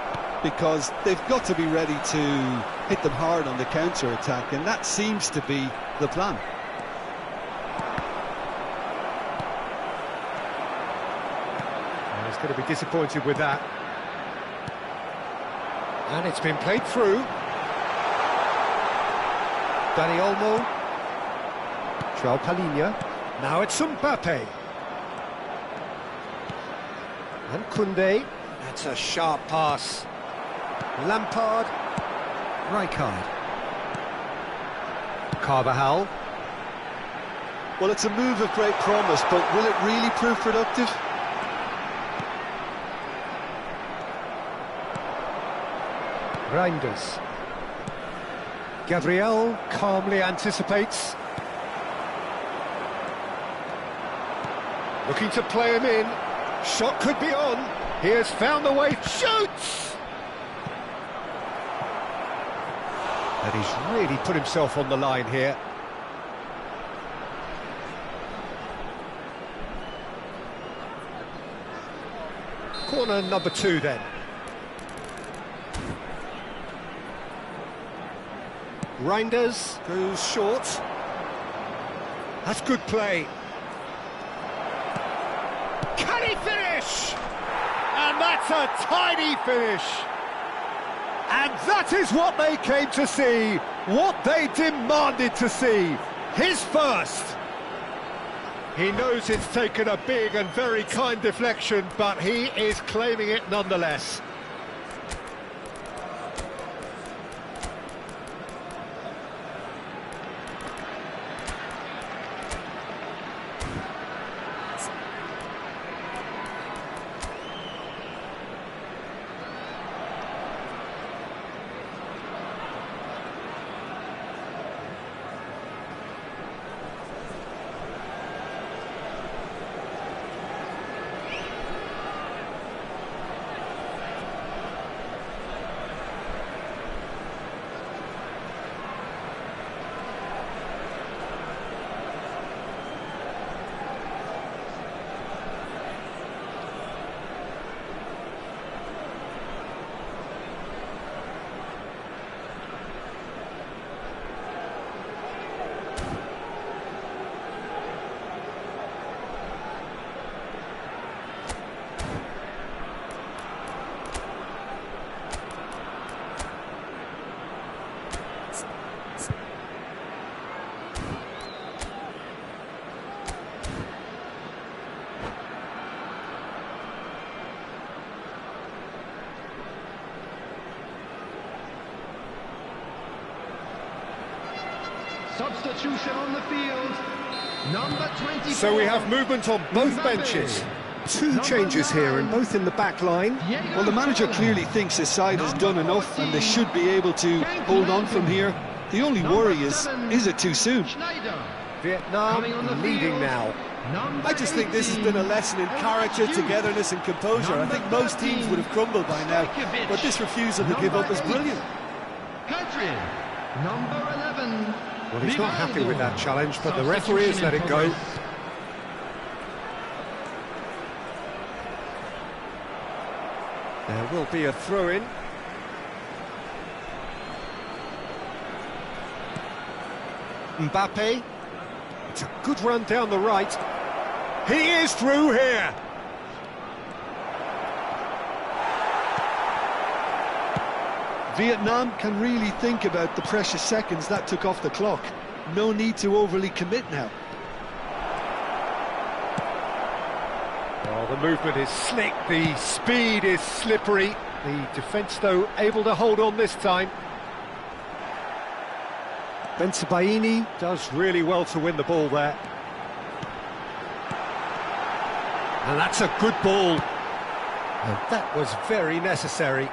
because they've got to be ready to hit them hard on the counter-attack, and that seems to be the plan.
Well, he's going to be disappointed with that. And it's been played through. Dani Olmo. João Palhinha. Now it's Mbappe. And Koundé. That's a sharp pass. Lampard. Rijkaard. Carvajal.
Well, it's a move of great promise, but will it really prove productive?
Reinders. Gabriel calmly anticipates. Looking to play him in. Shot could be on. He has found the way. Shoots! And he's really put himself on the line here. Corner number 2 then. Reinders goes short. That's good play. Can he finish? And that's a tiny finish. And that is what they came to see, what they demanded to see. His first. He knows it's taken a big and very kind deflection, but he is claiming it nonetheless.
Substitution on the field. Number 24.
So we have movement on both benches. 2 changes here, and both in the back line.
Well, the manager clearly thinks his side has done enough and they should be able to hold on from here. The only worry is it too soon?
Vietnam leading now.
I just think this has been a lesson in character, togetherness and composure. I think most teams would have crumbled by now, but this refusal to give up is brilliant.
Country, number 11.
Well, he's not happy with that challenge, but the referee has let it go. There will be a throw-in. Mbappe. It's a good run down the right. He is through here.
Vietnam can really think about the precious seconds that took off the clock. No need to overly commit now.
Well, the movement is slick, the speed is slippery. The defence, though, able to hold on this time. Bensebaini does really well to win the ball there. And that's a good ball. And that was very necessary.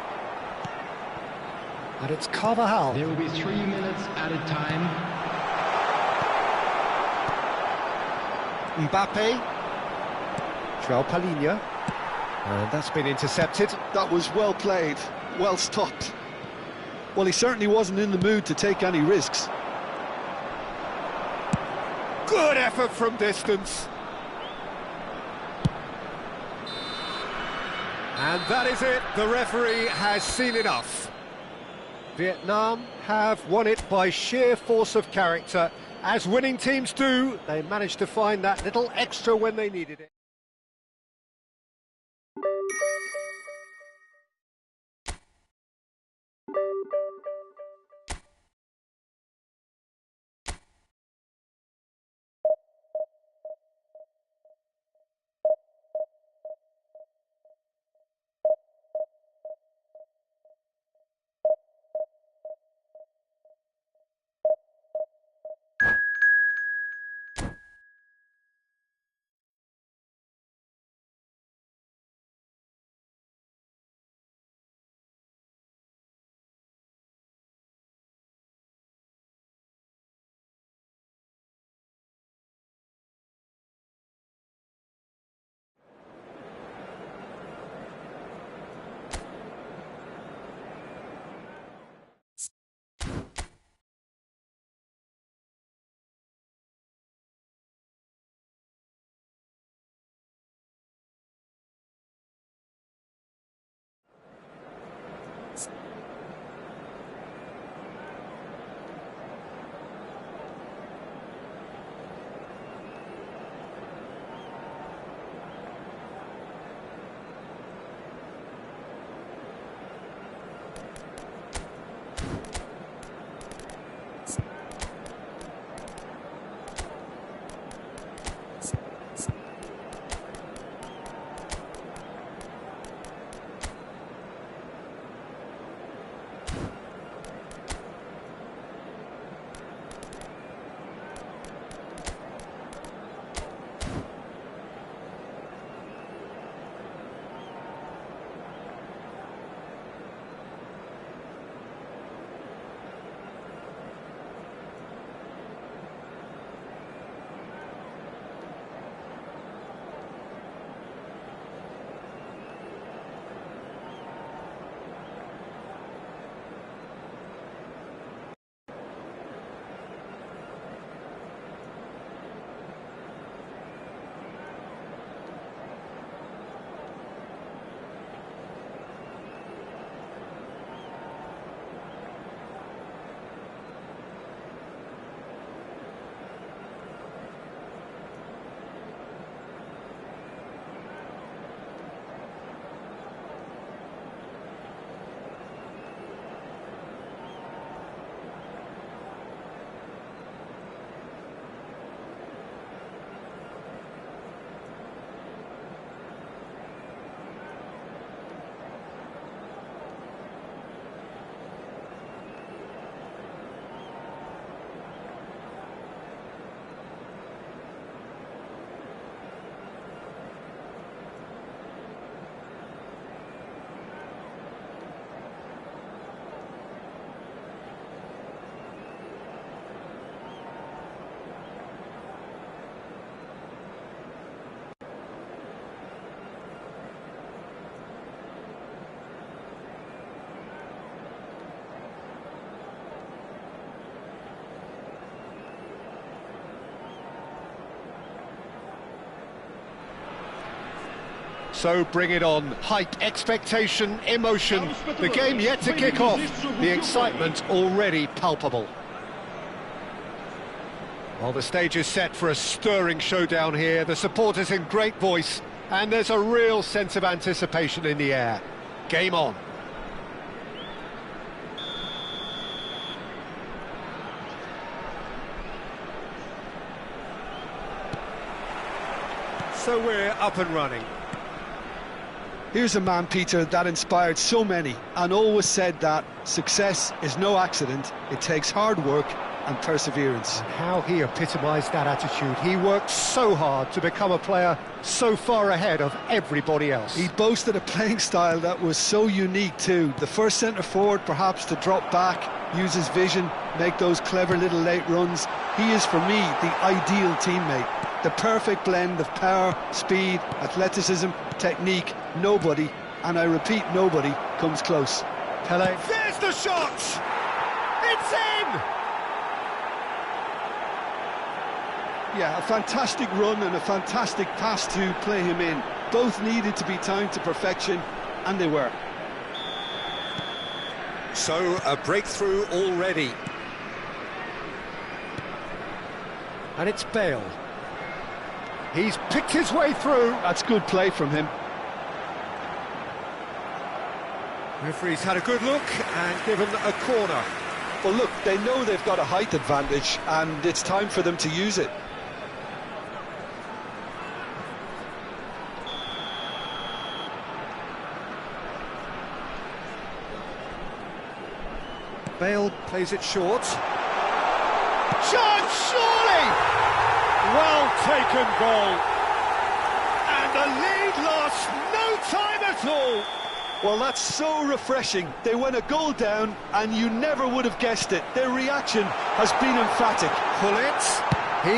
And it's Carvajal.
There will be 3 minutes added time.
Mbappe. João Palhinha. And that's been intercepted.
That was well played, well stopped. Well, he certainly wasn't in the mood to take any risks.
Good effort from distance. And that is it. The referee has seen enough. Vietnam have won it by sheer force of character. As winning teams do, they managed to find that little extra when they needed it. So bring it on. Hype, expectation, emotion. The game yet to kick off. The excitement already palpable. Well, the stage is set for a stirring showdown here. The supporters in great voice, and there's a real sense of anticipation in the air. Game on. So we're up and running.
Here's a man, Peter, that inspired so many and always said that success is no accident, it takes hard work and perseverance.
How he epitomised that attitude. He worked so hard to become a player so far ahead of everybody else.
He boasted a playing style that was so unique too. The first centre-forward perhaps to drop back, use his vision, make those clever little late runs. He is, for me, the ideal teammate. The perfect blend of power, speed, athleticism, technique. Nobody, and I repeat, nobody, comes close.
Pele. There's the shot! It's in!
Yeah, a fantastic run and a fantastic pass to play him in. Both needed to be timed to perfection, and they were.
So, a breakthrough already. And it's Bale. He's picked his way through.
That's good play from him.
Referee's had a good look and given a corner.
Well, look, they know they've got a height advantage, and it's time for them to use it.
Bale plays it short. Shot, surely! Well taken goal. And the lead lost no time at all.
Well, that's so refreshing. They went a goal down, and you never would have guessed it. Their reaction has been emphatic.
Pull it.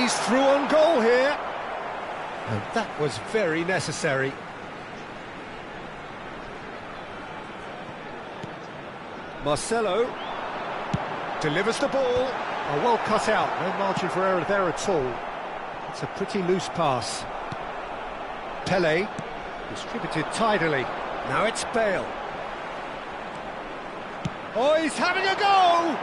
He's through on goal here. And that was very necessary. Marcelo delivers the ball. Oh, well cut out, no margin for error there at all. It's a pretty loose pass. Pele distributed tidily. Now it's Bale. Oh, he's having a go!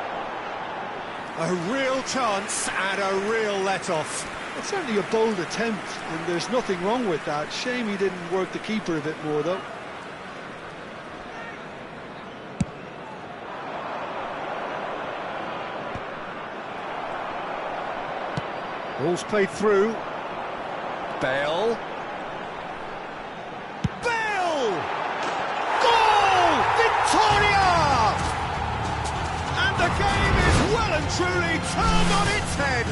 A real chance and a real let-off.
It's certainly a bold attempt, and there's nothing wrong with that. Shame he didn't work the keeper a bit more, though.
Ball's played through. Bale. Bale! Goal! Victoria! And the game is well and truly turned on its head.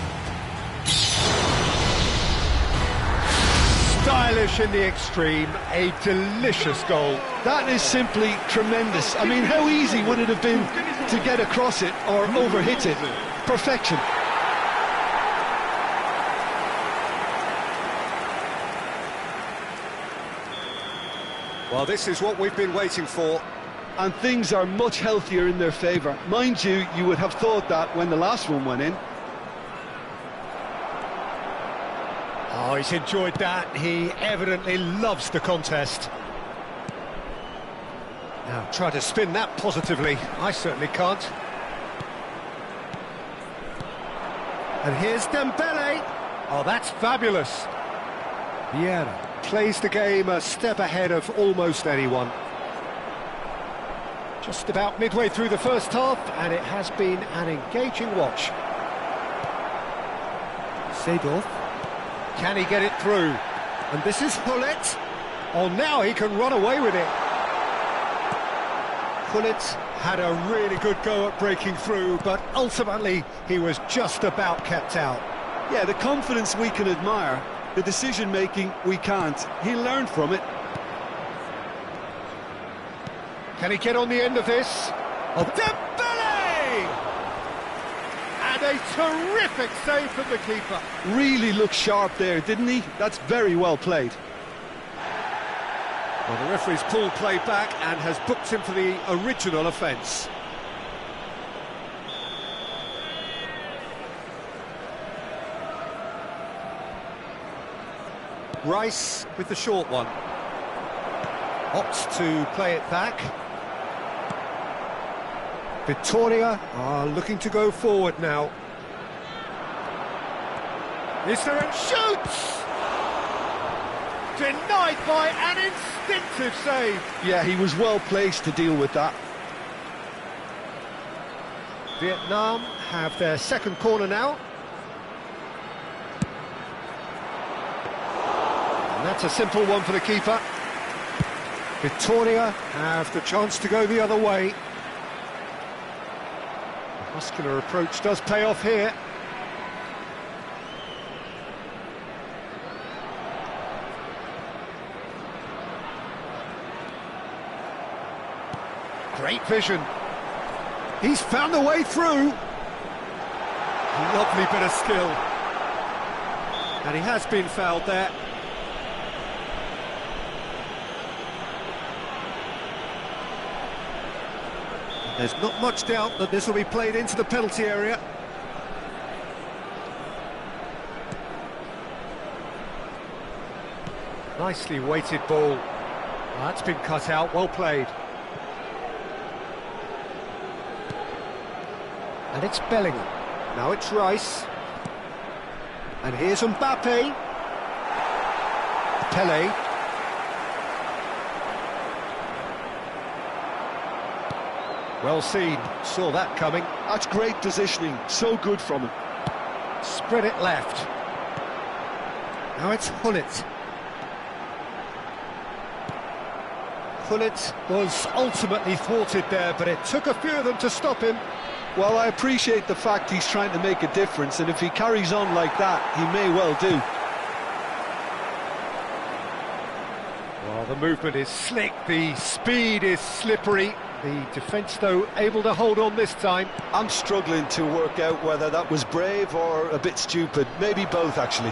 Stylish in the extreme, a delicious goal.
That is simply tremendous. I mean, how easy would it have been to get across it or overhit it? Perfection.
Well, this is what we've been waiting for.
And things are much healthier in their favour. Mind you, you would have thought that when the last one went in.
Oh, he's enjoyed that. He evidently loves the contest. Now, try to spin that positively. I certainly can't. And here's Dembele. Oh, that's fabulous. Vieira plays the game a step ahead of almost anyone. Just about midway through the first half, and it has been an engaging watch. Seedorf. Can he get it through? And this is Hullet. Oh, now he can run away with it. Hullet had a really good go at breaking through, but ultimately he was just about kept out.
Yeah, the confidence we can admire, the decision-making we can't. He learned from it.
Can he get on the end of this? Oh, Dembele! And a terrific save from the keeper.
Really looked sharp there, didn't he? That's very well played.
Well, the referee's pulled play back and has booked him for the original offence. Rice with the short one. Opts to play it back. Victoria are looking to go forward now. Is there a shoots? Denied by an instinctive save.
Yeah, he was well placed to deal with that.
Vietnam have their second corner now. And That's a simple one for the keeper. Victoria have the chance to go the other way. The muscular approach does pay off here. Great vision. He's found a way through. Lovely bit of skill. And he has been fouled there. There's not much doubt that this will be played into the penalty area. Nicely weighted ball. That's been cut out, well played. And it's Bellingham. Now it's Rice. And here's Mbappe. Pele. Well seen, saw that coming.
That's great positioning, so good from him.
Spread it left. Now it's Hullet. Hullet was ultimately thwarted there, but it took a few of them to stop him.
Well, I appreciate the fact he's trying to make a difference, and if he carries on like that, he may well do.
Well, the movement is slick, the speed is slippery. The defence, though, able to hold on this time.
I'm struggling to work out whether that was brave or a bit stupid. Maybe both, actually.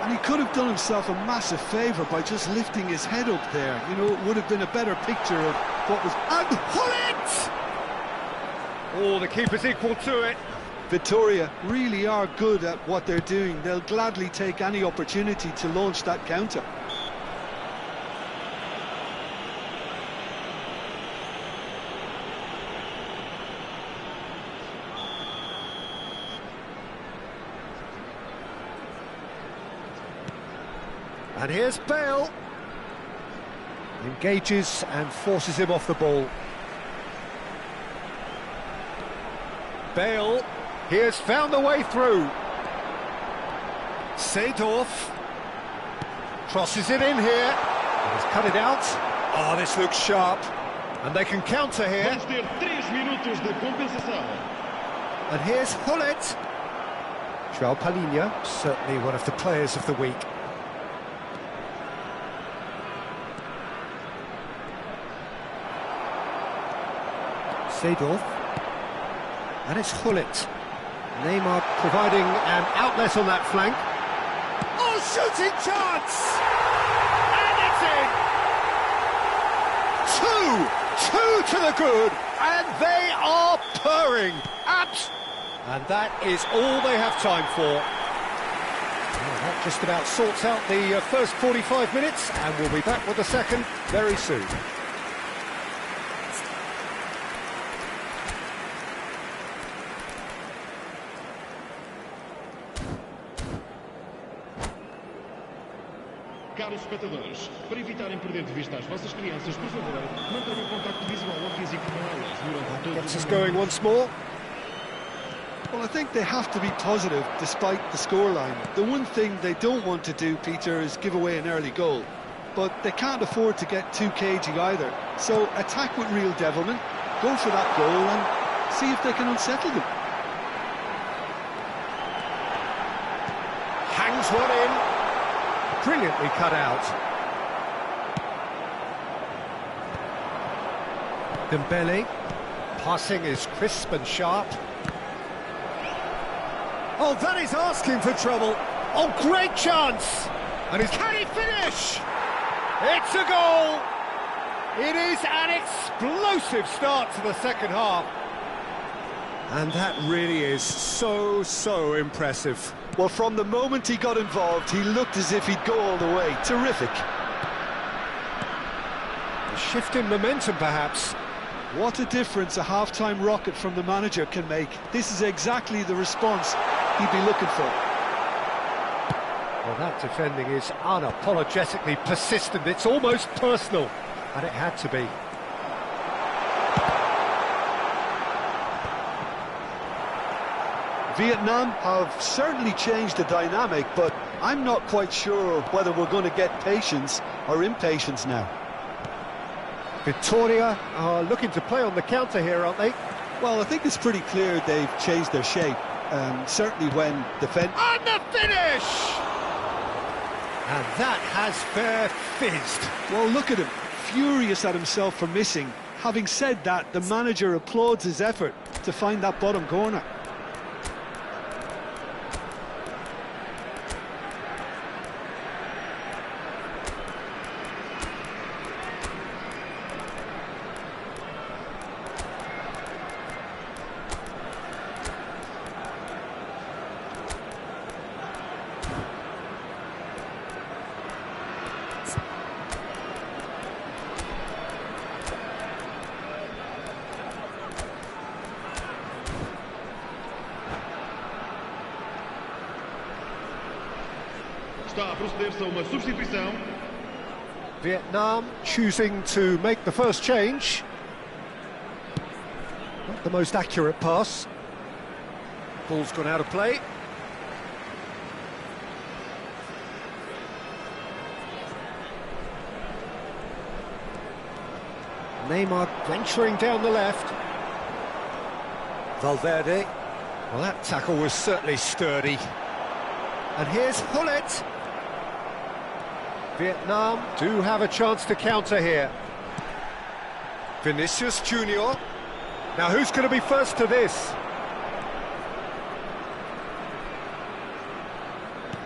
And he could have done himself a massive favour by just lifting his head up there. You know, it would have been a better picture of what was...
And Hullet! Oh, the keeper's equal to it.
Victoria really are good at what they're doing. They'll gladly take any opportunity to launch that counter.
And here's Bale. Engages and forces him off the ball. Bale, he has found a way through. Seedorf crosses it in here. He's cut it out. Oh, this looks sharp. And they can counter here.
Vamos ter 3 minutos de compensação.
And here's Hullet. João Palhinha, certainly one of the players of the week. Seedorf. And it's Hullet. Neymar providing an outlet on that flank. Oh, shooting chance! And it's in! Two to the good, and they are purring. And that is all they have time for. Well, that just about sorts out the first 45 minutes, and we'll be back with the second very soon.
Caros espectadores, para evitarem perder de vista as vossas crianças, por favor, mantenham o contacto visual ou físico com elas durante todo o
Gets us going once more.
Well, I think they have to be positive despite the scoreline. The one thing they don't want to do, Peter, is give away an early goal. But they can't afford to get too cagey either. So attack with real devilment, go for that goal and see if they can unsettle them.
Hangs one in. Brilliantly cut out. Dembele. Passing is crisp and sharp. Oh, that is asking for trouble. Oh, great chance. And can he finish? It's a goal. It is an explosive start to the second half. And that really is so impressive.
Well, from the moment he got involved, he looked as if he'd go all the way. Terrific.
A shift in momentum, perhaps.
What a difference a half-time rocket from the manager can make. This is exactly the response he'd be looking for.
Well, that defending is unapologetically persistent. It's almost personal, and it had to be.
Vietnam have certainly changed the dynamic, but I'm not quite sure whether we're going to get patience or impatience now.
Victoria are looking to play on the counter here, aren't they?
Well, I think it's pretty clear they've changed their shape. Certainly when defend...
And the finish! And that has fair fizzed.
Well, look at him, furious at himself for missing. Having said that, the manager applauds his effort to find that bottom corner.
Está a proceder-se a uma substituição.
Vietnam choosing to make the first change. Not the most accurate pass. Ball's gone out of play. Neymar venturing down the left. Valverde. Well, that tackle was certainly sturdy. And here's Hullet. Vietnam do have a chance to counter here. Vinicius Junior. Now who's going to be first to this?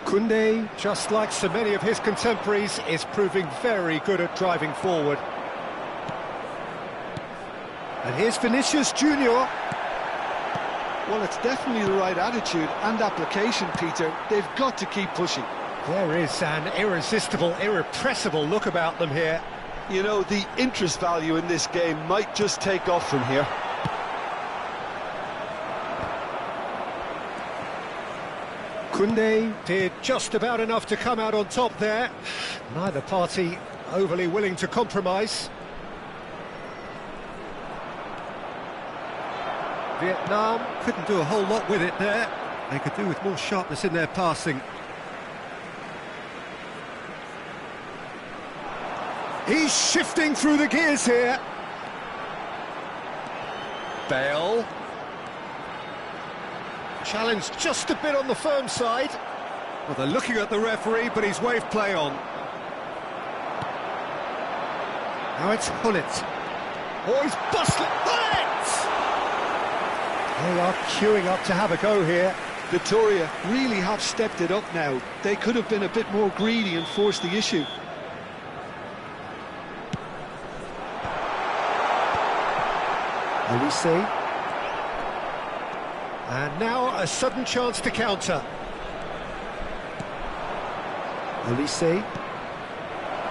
Koundé, just like so many of his contemporaries, is proving very good at driving forward. And here's Vinicius Junior.
Well, it's definitely the right attitude and application, Peter. They've got to keep pushing.
There is an irresistible, irrepressible look about them here.
You know, the interest value in this game might just take off from here.
Koundé did just about enough to come out on top there. Neither party overly willing to compromise. Vietnam couldn't do a whole lot with it there. They could do with more sharpness in their passing. He's shifting through the gears here. Bale. Challenge just a bit on the firm side. Well, they're looking at the referee, but he's waved play on. Now it's Hullet. Oh, he's bustling. Hullet! They are queuing up to have a go here.
Victoria really have stepped it up now. They could have been a bit more greedy and forced the issue.
Olise. And now a sudden chance to counter. Olise.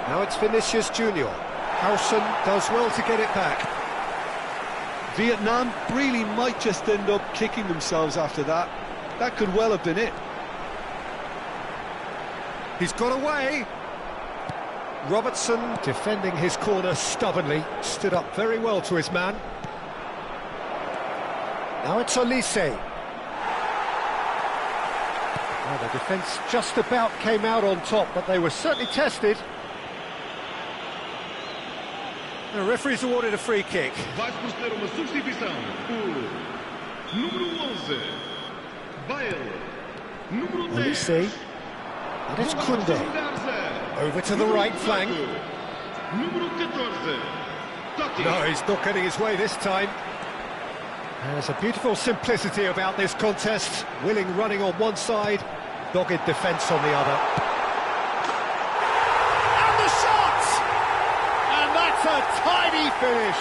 Now it's Vinicius Junior. Howson does well to get it back.
Vietnam really might just end up kicking themselves after that. That could well have been it.
He's got away. Robertson defending his corner stubbornly. Stood up very well to his man. Now it's Olise. Well, the defence just about came out on top, but they were certainly tested. The referee's awarded a free kick.
Vai proceder uma substituição. O número 11, Bale. Número 10.
Olise. And it's Koundé. Over to the right flank.
Número 14, Totti.
No, he's not getting his way this time. There's a beautiful simplicity about this contest. Willing running on one side, dogged defence on the other. And the shot! And that's a tidy finish.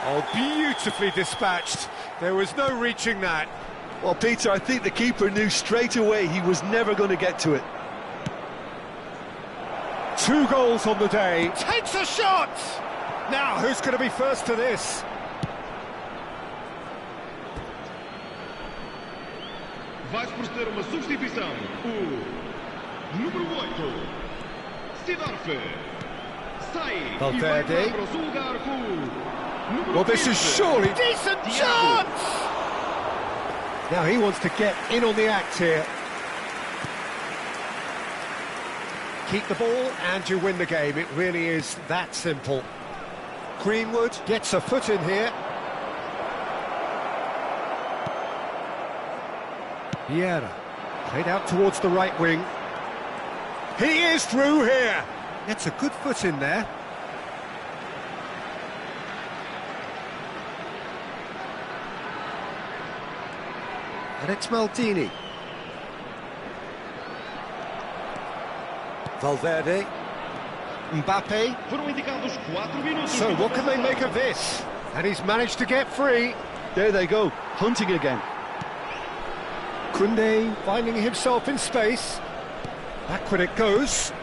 Oh, beautifully dispatched. There was no reaching that.
Well, Peter, I think the keeper knew straight away he was never going to get to it.
2 goals on the day. Takes a shot! Now, who's going to be first to this?
Vai proceder uma substituição. O número 8, Sidorf. Sai.
Valverde.
E vai para o seu lugar com o número
Well, this is
15.
surely... Decent chance! Now he wants to get in on the act here. Keep the ball and you win the game. It really is that simple. Greenwood gets a foot in here. Vieira played out towards the right wing. He is through here. Gets a good foot in there. And it's Maldini. Valverde. Mbappe. So what can they make of this? And he's managed to get free.
There they go, hunting again.
Koundé finding himself in space. Backward it goes.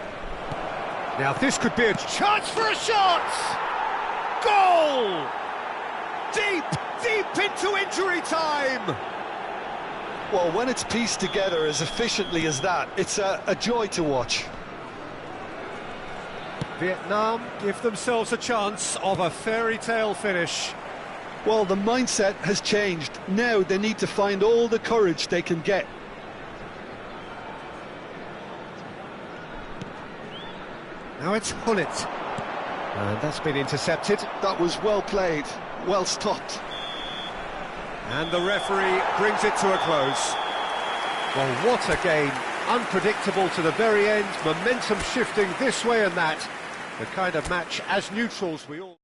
Now this could be a chance for a shot! Goal! Deep, deep into injury time!
Well, when it's pieced together as efficiently as that, it's a joy to watch.
Vietnam give themselves a chance of a fairy tale finish.
Well, the mindset has changed. Now they need to find all the courage they can get.
Now it's Hullet. And that's been intercepted.
That was well played, well stopped.
And the referee brings it to a close. Well, what a game. Unpredictable to the very end. Momentum shifting this way and that. The kind of match, as neutrals, we all...